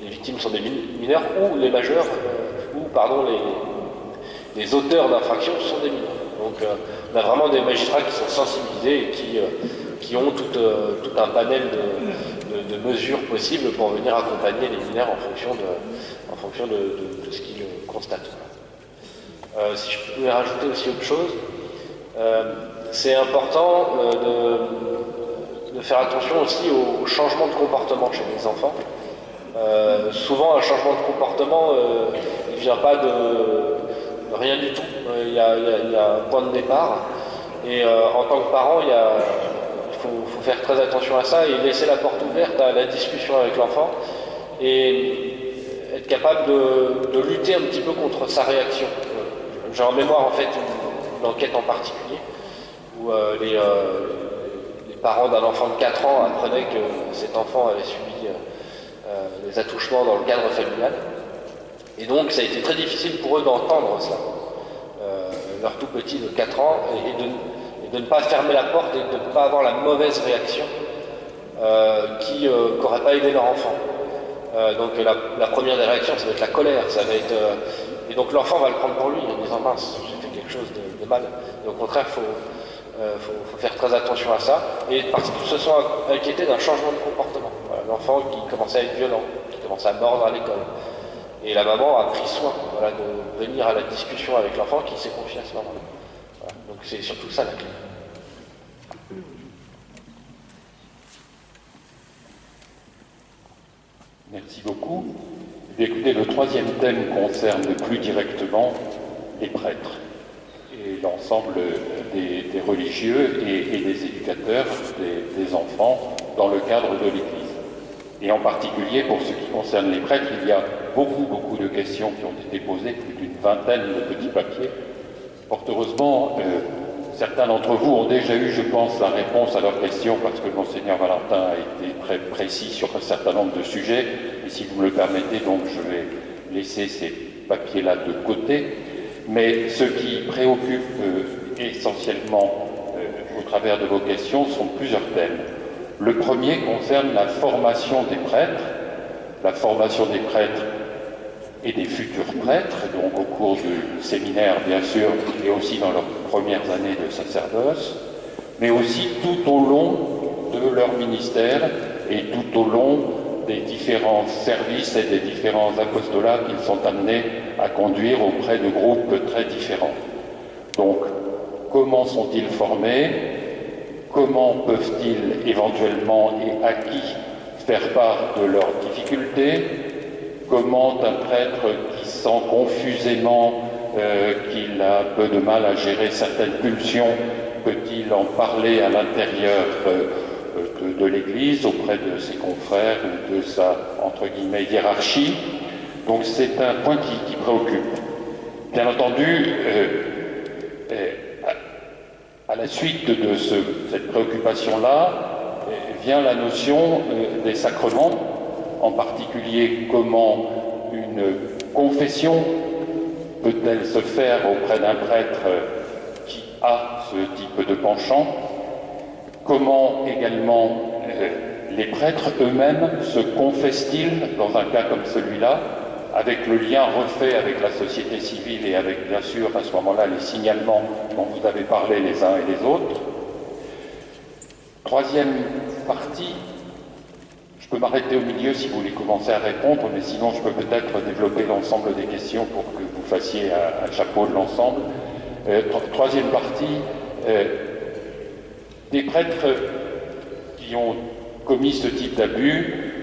[SPEAKER 2] victimes sont des mineurs ou les majeurs, les auteurs d'infractions sont des mineurs. Donc on a vraiment des magistrats qui sont sensibilisés et qui ont tout un panel de mesures possibles pour venir accompagner les mineurs en fonction de ce qu'ils constatent. Si je pouvais rajouter aussi autre chose, c'est important de faire attention aussi au changement de comportement chez les enfants. Souvent, un changement de comportement, ne vient pas de rien du tout. Il y a un point de départ. Et en tant que parent, il faut faire très attention à ça et laisser la porte ouverte à la discussion avec l'enfant et être capable de lutter un petit peu contre sa réaction. J'ai en mémoire en fait une enquête en particulier où les parents d'un enfant de 4 ans apprenaient que cet enfant avait subi des attouchements dans le cadre familial. Et donc ça a été très difficile pour eux d'entendre ça, leur tout petit de 4 ans, et de ne pas fermer la porte et de ne pas avoir la mauvaise réaction qui n'aurait pas aidé leur enfant. Donc la première des réactions, ça va être la colère, ça va être... et donc l'enfant va le prendre pour lui en disant « mince, j'ai fait quelque chose de mal ». Et au contraire, il faut faire très attention à ça. Et parce qu'ils se sont inquiétés d'un changement de comportement. Voilà, l'enfant qui commençait à être violent, qui commençait à mordre à l'école. Et la maman a pris soin de venir à la discussion avec l'enfant qui s'est confié à ce moment-là. Voilà, donc c'est surtout ça la clé.
[SPEAKER 7] Merci beaucoup. Écoutez, le troisième thème concerne plus directement les prêtres et l'ensemble des religieux et des éducateurs des enfants dans le cadre de l'Église. Et en particulier, pour ce qui concerne les prêtres, il y a beaucoup de questions qui ont été posées, plus d'une vingtaine de petits papiers. Fort heureusement, certains d'entre vous ont déjà eu, je pense, la réponse à leurs questions parce que Monseigneur Valentin a été très précis sur un certain nombre de sujets. Et si vous me le permettez, donc, je vais laisser ces papiers-là de côté. Mais ce qui préoccupe essentiellement au travers de vos questions sont plusieurs thèmes. Le premier concerne la formation des prêtres, et des futurs prêtres, donc au cours du séminaire bien sûr, et aussi dans leurs premières années de sacerdoce, mais aussi tout au long de leur ministère et tout au long des différents services et des différents apostolats qu'ils sont amenés à conduire auprès de groupes très différents. Donc, comment sont-ils formés? Comment peuvent-ils éventuellement et à qui faire part de leurs difficultés? Comment un prêtre qui sent confusément qu'il a peu de mal à gérer certaines pulsions peut-il en parler à l'intérieur de l'Église auprès de ses confrères ou de sa, entre guillemets, hiérarchie? Donc c'est un point qui préoccupe. Bien entendu, à la suite de cette préoccupation-là, vient la notion des sacrements, en particulier comment une confession peut-elle se faire auprès d'un prêtre qui a ce type de penchant, comment également les prêtres eux-mêmes se confessent-ils dans un cas comme celui-là, avec le lien refait avec la société civile et avec, bien sûr, à ce moment-là, les signalements dont vous avez parlé les uns et les autres. Troisième partie, je peux m'arrêter au milieu si vous voulez commencer à répondre, mais sinon je peux peut-être développer l'ensemble des questions pour que vous fassiez un chapeau de l'ensemble. Troisième partie, des prêtres qui ont commis ce type d'abus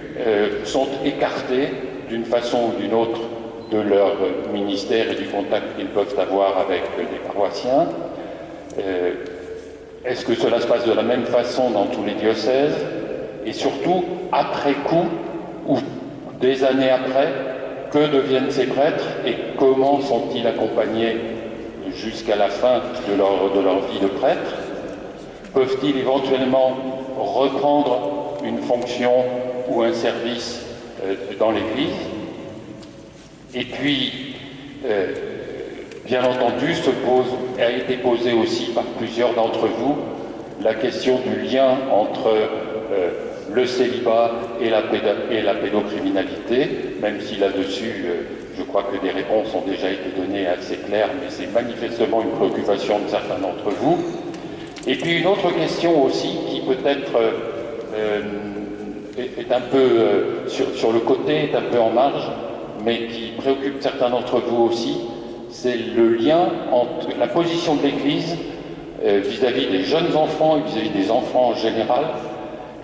[SPEAKER 7] sont écartés d'une façon ou d'une autre de leur ministère et du contact qu'ils peuvent avoir avec des paroissiens. Est-ce que cela se passe de la même façon dans tous les diocèses? Et surtout, après coup, ou des années après, que deviennent ces prêtres et comment sont-ils accompagnés jusqu'à la fin de leur vie de prêtre? Peuvent-ils éventuellement reprendre une fonction ou un service dans l'Église? Et puis, bien entendu, a été posée aussi par plusieurs d'entre vous la question du lien entre le célibat et la pédocriminalité, même si là-dessus, je crois que des réponses ont déjà été données assez claires, mais c'est manifestement une préoccupation de certains d'entre vous. Et puis une autre question aussi, qui peut-être est un peu sur le côté, est un peu en marge, mais qui préoccupe certains d'entre vous aussi, c'est le lien entre la position de l'Église vis-à-vis des jeunes enfants et vis-à-vis des enfants en général,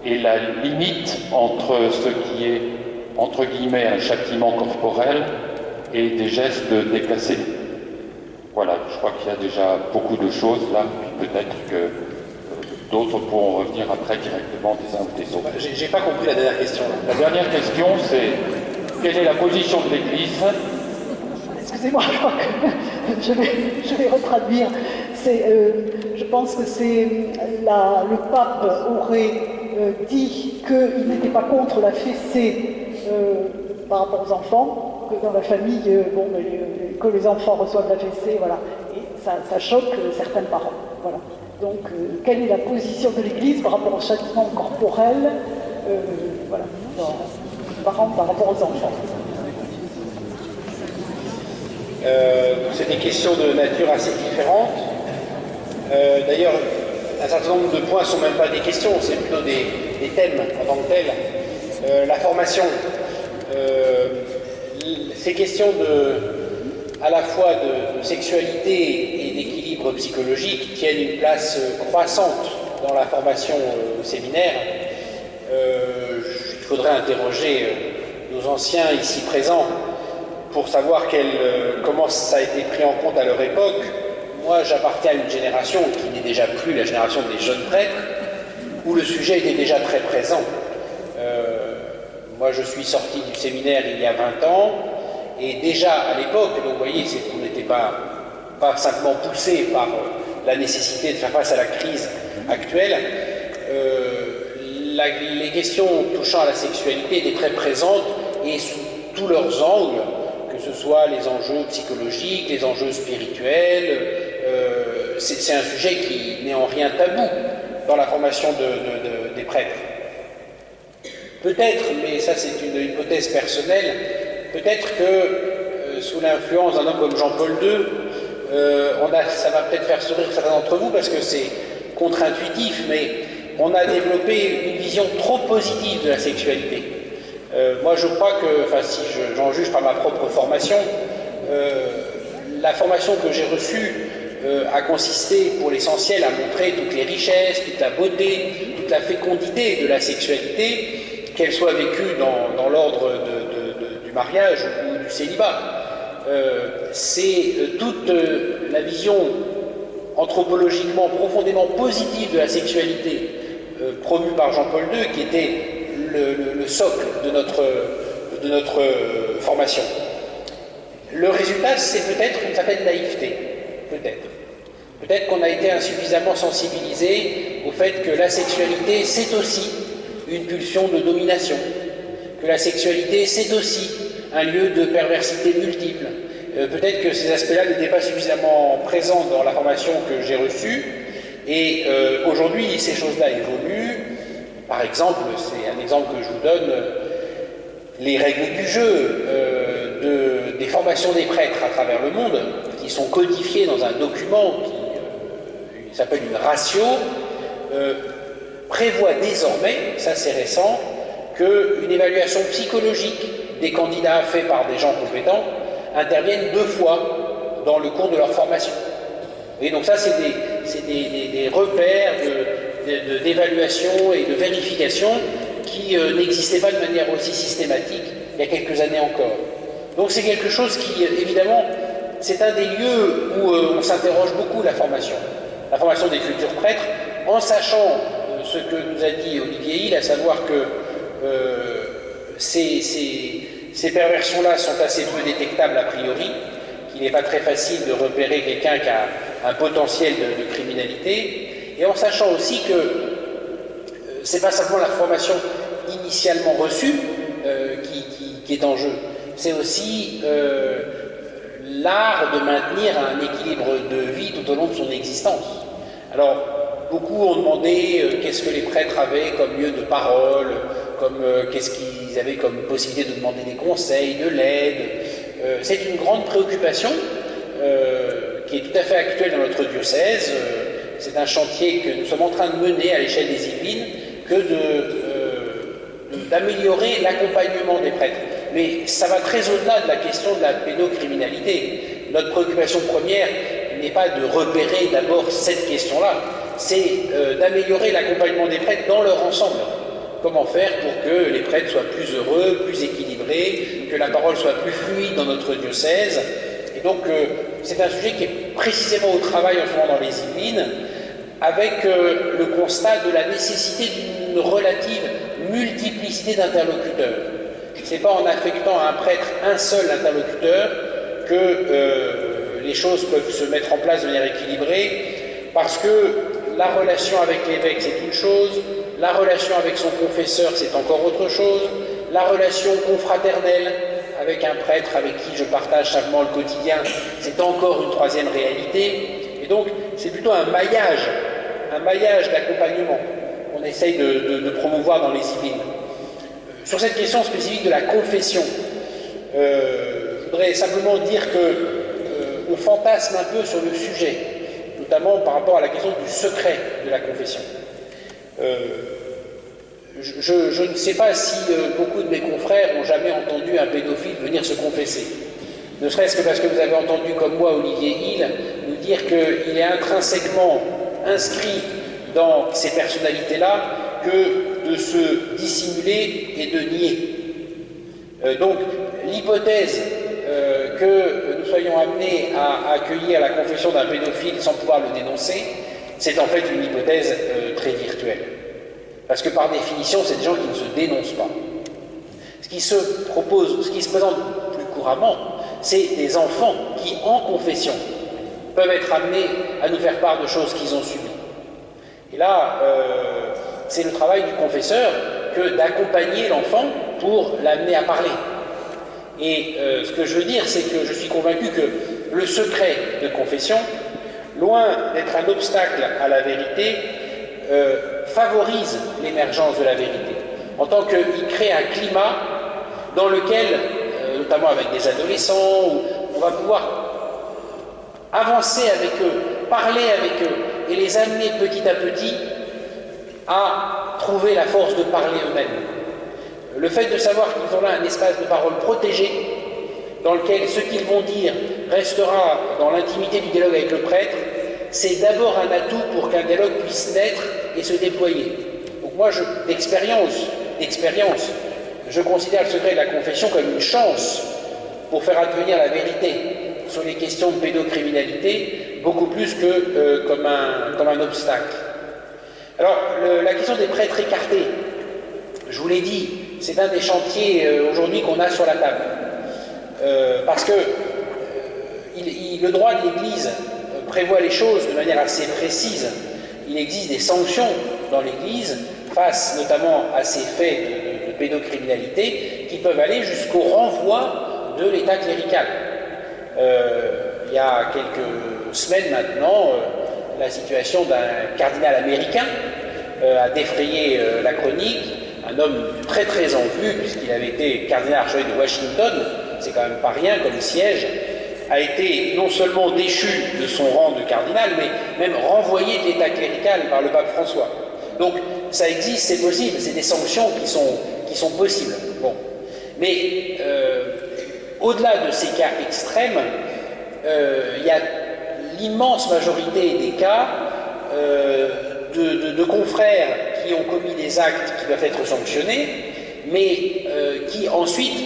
[SPEAKER 7] et la limite entre ce qui est, entre guillemets, un châtiment corporel et des gestes déplacés. Voilà, je crois qu'il y a déjà beaucoup de choses là, puis peut-être que d'autres pourront revenir après directement des uns ou des autres.
[SPEAKER 4] J'ai pas compris la dernière question.
[SPEAKER 7] La dernière question, c'est quelle est la position de l'Église?
[SPEAKER 6] Excusez-moi, je crois que je vais retraduire. Je pense que le pape aurait dit qu'il n'était pas contre la fessée par rapport aux enfants, que dans la famille, que les enfants reçoivent la fessée, voilà. Et ça choque certains parents. Voilà. Donc, quelle est la position de l'Église par rapport au châtiment corporel, voilà, par rapport aux enfants?
[SPEAKER 4] C'est des questions de nature assez différente. D'ailleurs, un certain nombre de points ne sont même pas des questions, c'est plutôt des thèmes en tant que tels. La formation, ces questions à la fois de sexualité et d'équilibre psychologique tiennent une place croissante dans la formation au séminaire. Il faudrait interroger nos anciens ici présents pour savoir comment ça a été pris en compte à leur époque. Moi, j'appartiens à une génération qui n'est déjà plus la génération des jeunes prêtres, où le sujet était déjà très présent. Moi, je suis sorti du séminaire il y a 20 ans, et déjà à l'époque, donc vous voyez, on n'était pas simplement poussé par la nécessité de faire face à la crise actuelle. Les questions touchant à la sexualité étaient très présentes, et sous tous leurs angles, que ce soit les enjeux psychologiques, les enjeux spirituels, c'est un sujet qui n'est en rien tabou dans la formation des prêtres. Peut-être, mais ça c'est une hypothèse personnelle, peut-être que sous l'influence d'un homme comme Jean-Paul II, ça va peut-être faire sourire certains d'entre vous parce que c'est contre-intuitif, mais on a développé une vision trop positive de la sexualité. Moi je crois que, si j'en juge par ma propre formation, la formation que j'ai reçue a consisté pour l'essentiel à montrer toutes les richesses, toute la beauté, toute la fécondité de la sexualité, qu'elle soit vécue dans l'ordre du mariage ou du célibat. C'est toute la vision anthropologiquement profondément positive de la sexualité promue par Jean-Paul II qui était le socle de notre formation. Le résultat, c'est peut-être une certaine naïveté. Peut-être qu'on a été insuffisamment sensibilisé au fait que la sexualité, c'est aussi une pulsion de domination, que la sexualité, c'est aussi un lieu de perversité multiple. Peut-être que ces aspects-là n'étaient pas suffisamment présents dans la formation que j'ai reçue, et aujourd'hui, ces choses-là évoluent. Par exemple, c'est un exemple que je vous donne, les règles du jeu des formations des prêtres à travers le monde, qui sont codifiées dans un document qui s'appelle une ratio, prévoit désormais, ça c'est récent, qu'une évaluation psychologique des candidats faits par des gens compétents interviennent 2 fois dans le cours de leur formation. Et donc ça c'est des repères d'évaluation et de vérification qui n'existaient pas de manière aussi systématique il y a quelques années encore. Donc c'est quelque chose qui, évidemment, c'est un des lieux où on s'interroge beaucoup la formation des futurs prêtres, en sachant ce que nous a dit Olivier Hill, à savoir que ces perversions-là sont assez peu détectables a priori, qu'il n'est pas très facile de repérer quelqu'un qui a un potentiel de criminalité, et en sachant aussi que c'est pas simplement la formation initialement reçue qui est en jeu, c'est aussi l'art de maintenir un équilibre de vie tout au long de son existence. Alors, beaucoup ont demandé qu'est-ce que les prêtres avaient comme lieu de parole, qu'est-ce qu'ils avaient comme possibilité de demander des conseils, de l'aide. C'est une grande préoccupation qui est tout à fait actuelle dans notre diocèse. C'est un chantier que nous sommes en train de mener à l'échelle des Yvelines, d'améliorer l'accompagnement des prêtres. Mais ça va très au-delà de la question de la pédocriminalité. Notre préoccupation première n'est pas de repérer d'abord cette question-là, c'est d'améliorer l'accompagnement des prêtres dans leur ensemble. comment faire pour que les prêtres soient plus heureux, plus équilibrés, que la parole soit plus fluide dans notre diocèse. Et donc, c'est un sujet qui est précisément au travail en ce moment dans les Yvelines, avec le constat de la nécessité d'une relative multiplicité d'interlocuteurs. Ce n'est pas en affectant à un prêtre un seul interlocuteur que les choses peuvent se mettre en place de manière équilibrée, parce que la relation avec l'évêque c'est une chose, la relation avec son confesseur c'est encore autre chose, la relation confraternelle avec un prêtre avec qui je partage simplement le quotidien, c'est encore une troisième réalité. Et donc c'est plutôt un maillage d'accompagnement qu'on essaye de promouvoir dans les Yvelines. Sur cette question spécifique de la confession, je voudrais simplement dire qu'on fantasme un peu sur le sujet, notamment par rapport à la question du secret de la confession. Je ne sais pas si beaucoup de mes confrères ont jamais entendu un pédophile venir se confesser. Ne serait-ce que parce que vous avez entendu, comme moi, Olivier Hill, nous dire qu'il est intrinsèquement inscrit dans ces personnalités-là que de se dissimuler et de nier. Donc, l'hypothèse que nous soyons amenés à accueillir la confession d'un pédophile sans pouvoir le dénoncer, c'est en fait une hypothèse très virtuelle. Parce que par définition, c'est des gens qui ne se dénoncent pas. Ce qui se présente plus couramment, c'est des enfants qui, en confession, peuvent être amenés à nous faire part de choses qu'ils ont subies. Et là, c'est le travail du confesseur que d'accompagner l'enfant pour l'amener à parler. Et ce que je veux dire, c'est que je suis convaincu que le secret de confession, loin d'être un obstacle à la vérité, favorise l'émergence de la vérité, en tant qu'il crée un climat dans lequel, notamment avec des adolescents, où on va pouvoir avancer avec eux, parler avec eux, et les amener petit à petit à trouver la force de parler eux-mêmes. Le fait de savoir qu'ils ont là un espace de parole protégé, dans lequel ce qu'ils vont dire restera dans l'intimité du dialogue avec le prêtre, c'est d'abord un atout pour qu'un dialogue puisse naître et se déployer. Donc moi, d'expérience, je considère le secret de la confession comme une chance pour faire advenir la vérité sur les questions de pédocriminalité, beaucoup plus que comme un obstacle. Alors, la question des prêtres écartés, je vous l'ai dit, c'est un des chantiers aujourd'hui qu'on a sur la table. Parce que le droit de l'Église prévoit les choses de manière assez précise. Il existe des sanctions dans l'Église face notamment à ces faits de pédocriminalité qui peuvent aller jusqu'au renvoi de l'État clérical. Il y a quelques semaines maintenant, la situation d'un cardinal américain a défrayé la chronique, un homme très très en vue puisqu'il avait été cardinal archevêque de Washington, c'est quand même pas rien comme siège, a été non seulement déchu de son rang de cardinal, mais même renvoyé de l'État clérical par le pape François. Donc ça existe, c'est possible, c'est des sanctions qui sont possibles. Bon. Mais au-delà de ces cas extrêmes, il y a l'immense majorité des cas de confrères qui ont commis des actes qui doivent être sanctionnés, mais qui ensuite,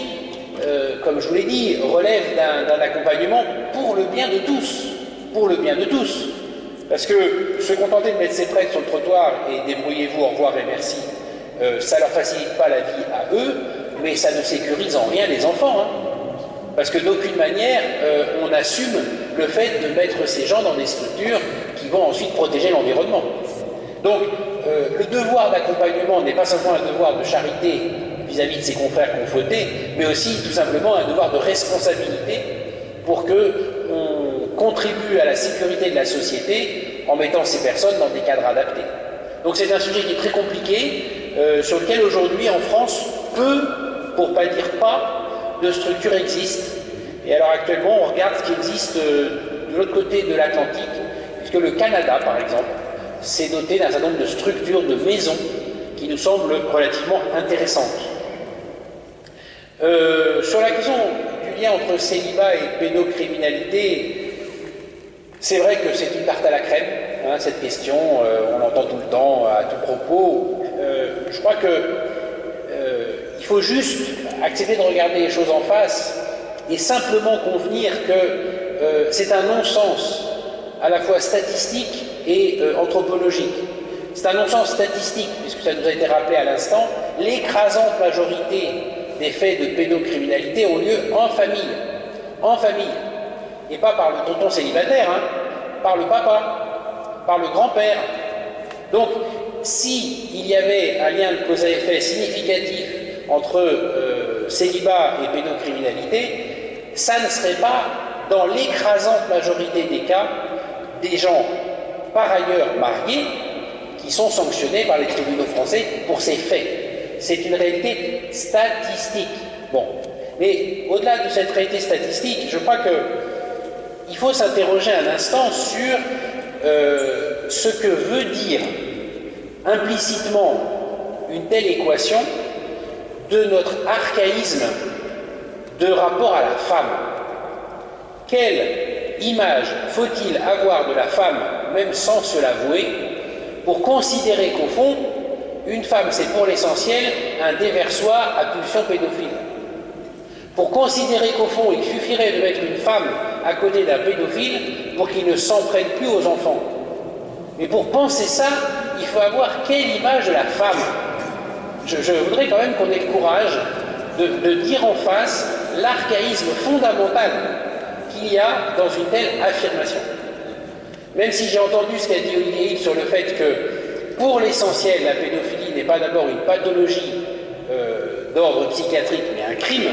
[SPEAKER 4] comme je vous l'ai dit, relèvent d'un accompagnement pour le bien de tous. Pour le bien de tous. Parce que se contenter de mettre ses prêtres sur le trottoir et débrouillez-vous, au revoir et merci, ça ne leur facilite pas la vie à eux, mais ça ne sécurise en rien les enfants. Hein. Parce que d'aucune manière, on assume le fait de mettre ces gens dans des structures qui vont ensuite protéger l'environnement. Donc, le devoir d'accompagnement n'est pas seulement un devoir de charité vis-à-vis de ses confrères confautés, mais aussi tout simplement un devoir de responsabilité pour qu'on contribue à la sécurité de la société en mettant ces personnes dans des cadres adaptés. Donc c'est un sujet qui est très compliqué, sur lequel aujourd'hui en France, peu, pour ne pas dire pas, de structures existent. Et alors actuellement, on regarde ce qui existe de l'autre côté de l'Atlantique, puisque le Canada, par exemple, s'est doté d'un certain nombre de structures, de maisons, qui nous semblent relativement intéressantes. Sur la question du lien entre célibat et pédocriminalité, c'est vrai que c'est une tarte à la crème, hein, cette question, on l'entend tout le temps, à tout propos. Je crois que il faut juste accepter de regarder les choses en face et simplement convenir que c'est un non-sens à la fois statistique et anthropologique. C'est un non-sens statistique, puisque ça nous a été rappelé à l'instant, l'écrasante majorité des faits de pédocriminalité ont lieu en famille, et pas par le tonton célibataire, hein, par le papa, par le grand-père. Donc, s'il y avait un lien de cause à effet significatif entre célibat et pédocriminalité, ça ne serait pas, dans l'écrasante majorité des cas, des gens par ailleurs mariés qui sont sanctionnés par les tribunaux français pour ces faits. C'est une réalité statistique. Bon, mais au-delà de cette réalité statistique, je crois qu'il faut s'interroger un instant sur ce que veut dire implicitement une telle équation de notre archaïsme de rapport à la femme. Quelle image faut-il avoir de la femme, même sans se l'avouer, pour considérer qu'au fond, une femme, c'est pour l'essentiel un déversoir à pulsion pédophile? Pour considérer qu'au fond, il suffirait de mettre une femme à côté d'un pédophile pour qu'il ne s'en prenne plus aux enfants. Mais pour penser ça, il faut avoir quelle image de la femme? Je voudrais quand même qu'on ait le courage de dire en face l'archaïsme fondamental qu'il y a dans une telle affirmation. Même si j'ai entendu ce qu'a dit Olivier Hill sur le fait que, pour l'essentiel, la pédophilie n'est pas d'abord une pathologie d'ordre psychiatrique, mais un crime,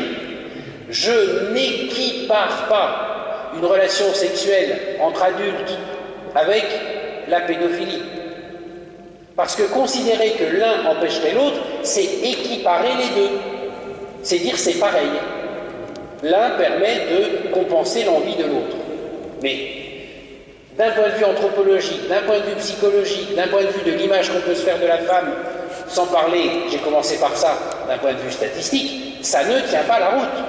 [SPEAKER 4] je n'équipare pas une relation sexuelle entre adultes avec la pédophilie. Parce que considérer que l'un empêcherait l'autre, c'est équiparer les deux. C'est dire c'est pareil. L'un permet de compenser l'envie de l'autre. Mais d'un point de vue anthropologique, d'un point de vue psychologique, d'un point de vue de l'image qu'on peut se faire de la femme, sans parler, j'ai commencé par ça, d'un point de vue statistique, ça ne tient pas la route.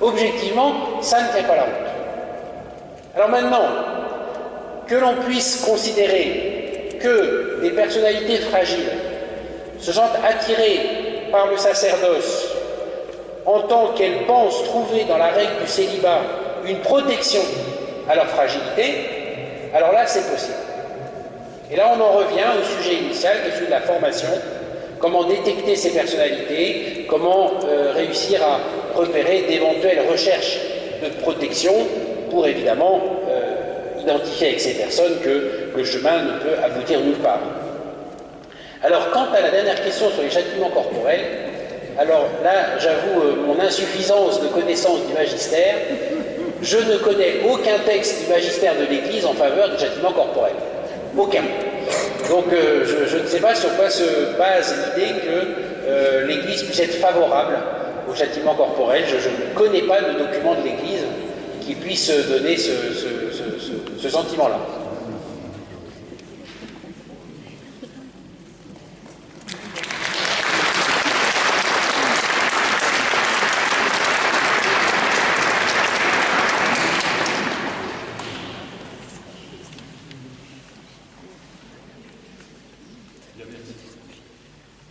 [SPEAKER 4] Objectivement, ça ne tient pas la route. Alors maintenant, que l'on puisse considérer que des personnalités fragiles se sentent attirées par le sacerdoce en tant qu'elles pensent trouver dans la règle du célibat une protection à leur fragilité, alors là c'est possible. Et là on en revient au sujet initial qui est celui de la formation, comment détecter ces personnalités, comment réussir à repérer d'éventuelles recherches de protection pour évidemment identifier avec ces personnes que le chemin ne peut aboutir nulle part. Alors quant à la dernière question sur les châtiments corporels, alors là j'avoue mon insuffisance de connaissance du magistère, je ne connais aucun texte du magistère de l'Église en faveur du châtiment corporel. Aucun. Donc je ne sais pas sur quoi se base l'idée que l'Église puisse être favorable au châtiment corporel. Je ne connais pas de document de l'Église qui puisse donner ce sentiment-là.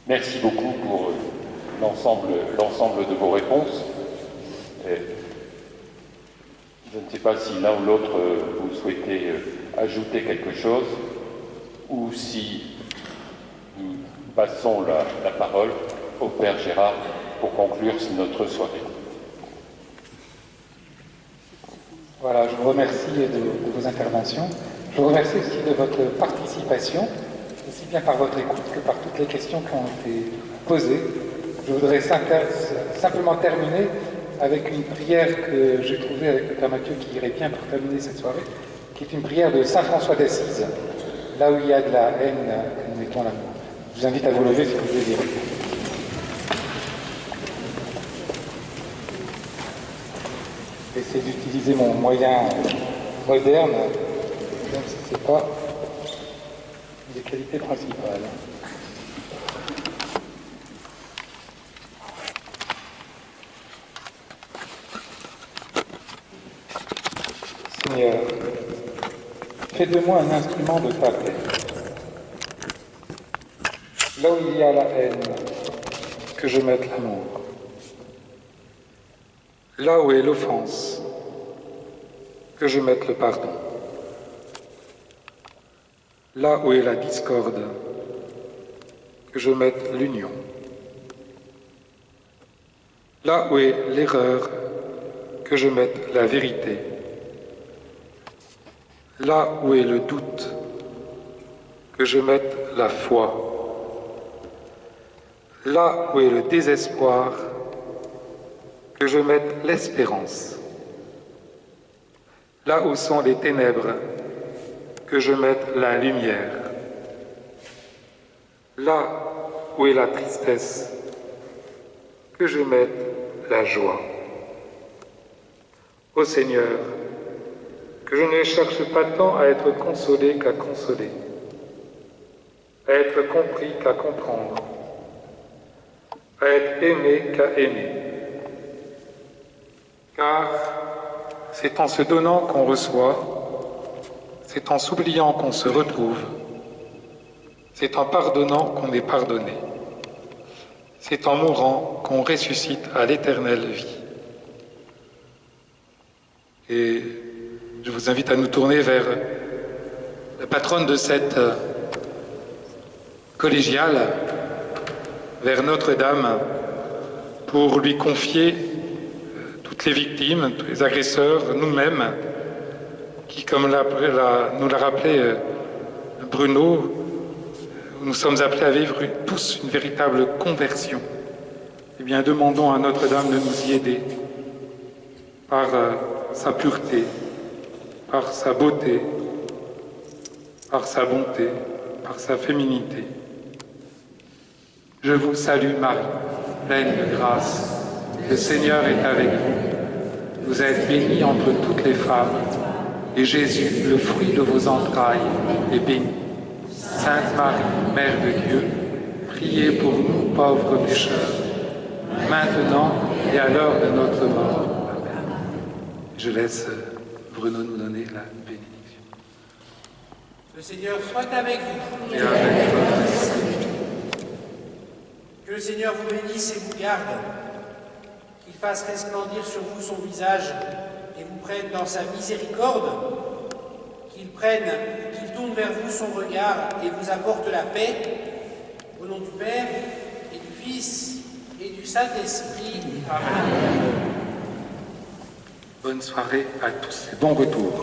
[SPEAKER 7] Merci beaucoup pour l'ensemble de vos réponses. Je ne sais pas si l'un ou l'autre vous souhaitez ajouter quelque chose ou si nous passons la parole au Père Gérard pour conclure notre soirée.
[SPEAKER 8] Voilà, je vous remercie de vos interventions. Je vous remercie aussi de votre participation, aussi bien par votre écoute que par toutes les questions qui ont été posées. Je voudrais simplement terminer avec une prière que j'ai trouvée avec le Père Mathieu qui irait bien pour terminer cette soirée, qui est une prière de Saint François d'Assise. Là où il y a de la haine, nous mettons l'amour. Je vous invite à vous lever si vous voulez dire. Essayez d'utiliser mon moyen moderne, même si ce n'est pas des qualités principales. Seigneur, fais de moi un instrument de ta paix. Là où il y a la haine, que je mette l'amour. Là où est l'offense, que je mette le pardon. Là où est la discorde, que je mette l'union. Là où est l'erreur, que je mette la vérité. Là où est le doute, que je mette la foi. Là où est le désespoir, que je mette l'espérance. Là où sont les ténèbres, que je mette la lumière. Là où est la tristesse, que je mette la joie. Ô Seigneur, que je ne cherche pas tant à être consolé qu'à consoler, à être compris qu'à comprendre, à être aimé qu'à aimer. Car c'est en se donnant qu'on reçoit, c'est en s'oubliant qu'on se retrouve, c'est en pardonnant qu'on est pardonné, c'est en mourant qu'on ressuscite à l'éternelle vie. Et je vous invite à nous tourner vers la patronne de cette collégiale, vers Notre-Dame, pour lui confier toutes les victimes, tous les agresseurs, nous-mêmes, qui, comme nous l'a rappelé Bruno, nous sommes appelés à vivre tous une véritable conversion. Eh bien, demandons à Notre-Dame de nous y aider par sa pureté, par sa beauté, par sa bonté, par sa féminité. Je vous salue Marie, pleine de grâce, le Seigneur est avec vous. Vous êtes bénie entre toutes les femmes, et Jésus, le fruit de vos entrailles, est béni. Sainte Marie, Mère de Dieu, priez pour nous pauvres pécheurs, maintenant et à l'heure de notre mort. Amen. Je laisse Bruno nous donner la bénédiction.
[SPEAKER 4] Le Seigneur soit avec vous.
[SPEAKER 8] Et avec votre esprit.
[SPEAKER 4] Que le Seigneur vous bénisse et vous garde, qu'il fasse resplendir sur vous son visage et vous prenne dans sa miséricorde, qu'il tourne vers vous son regard et vous apporte la paix, au nom du Père et du Fils et du Saint-Esprit. Amen.
[SPEAKER 8] Bonne soirée à tous et bon retour.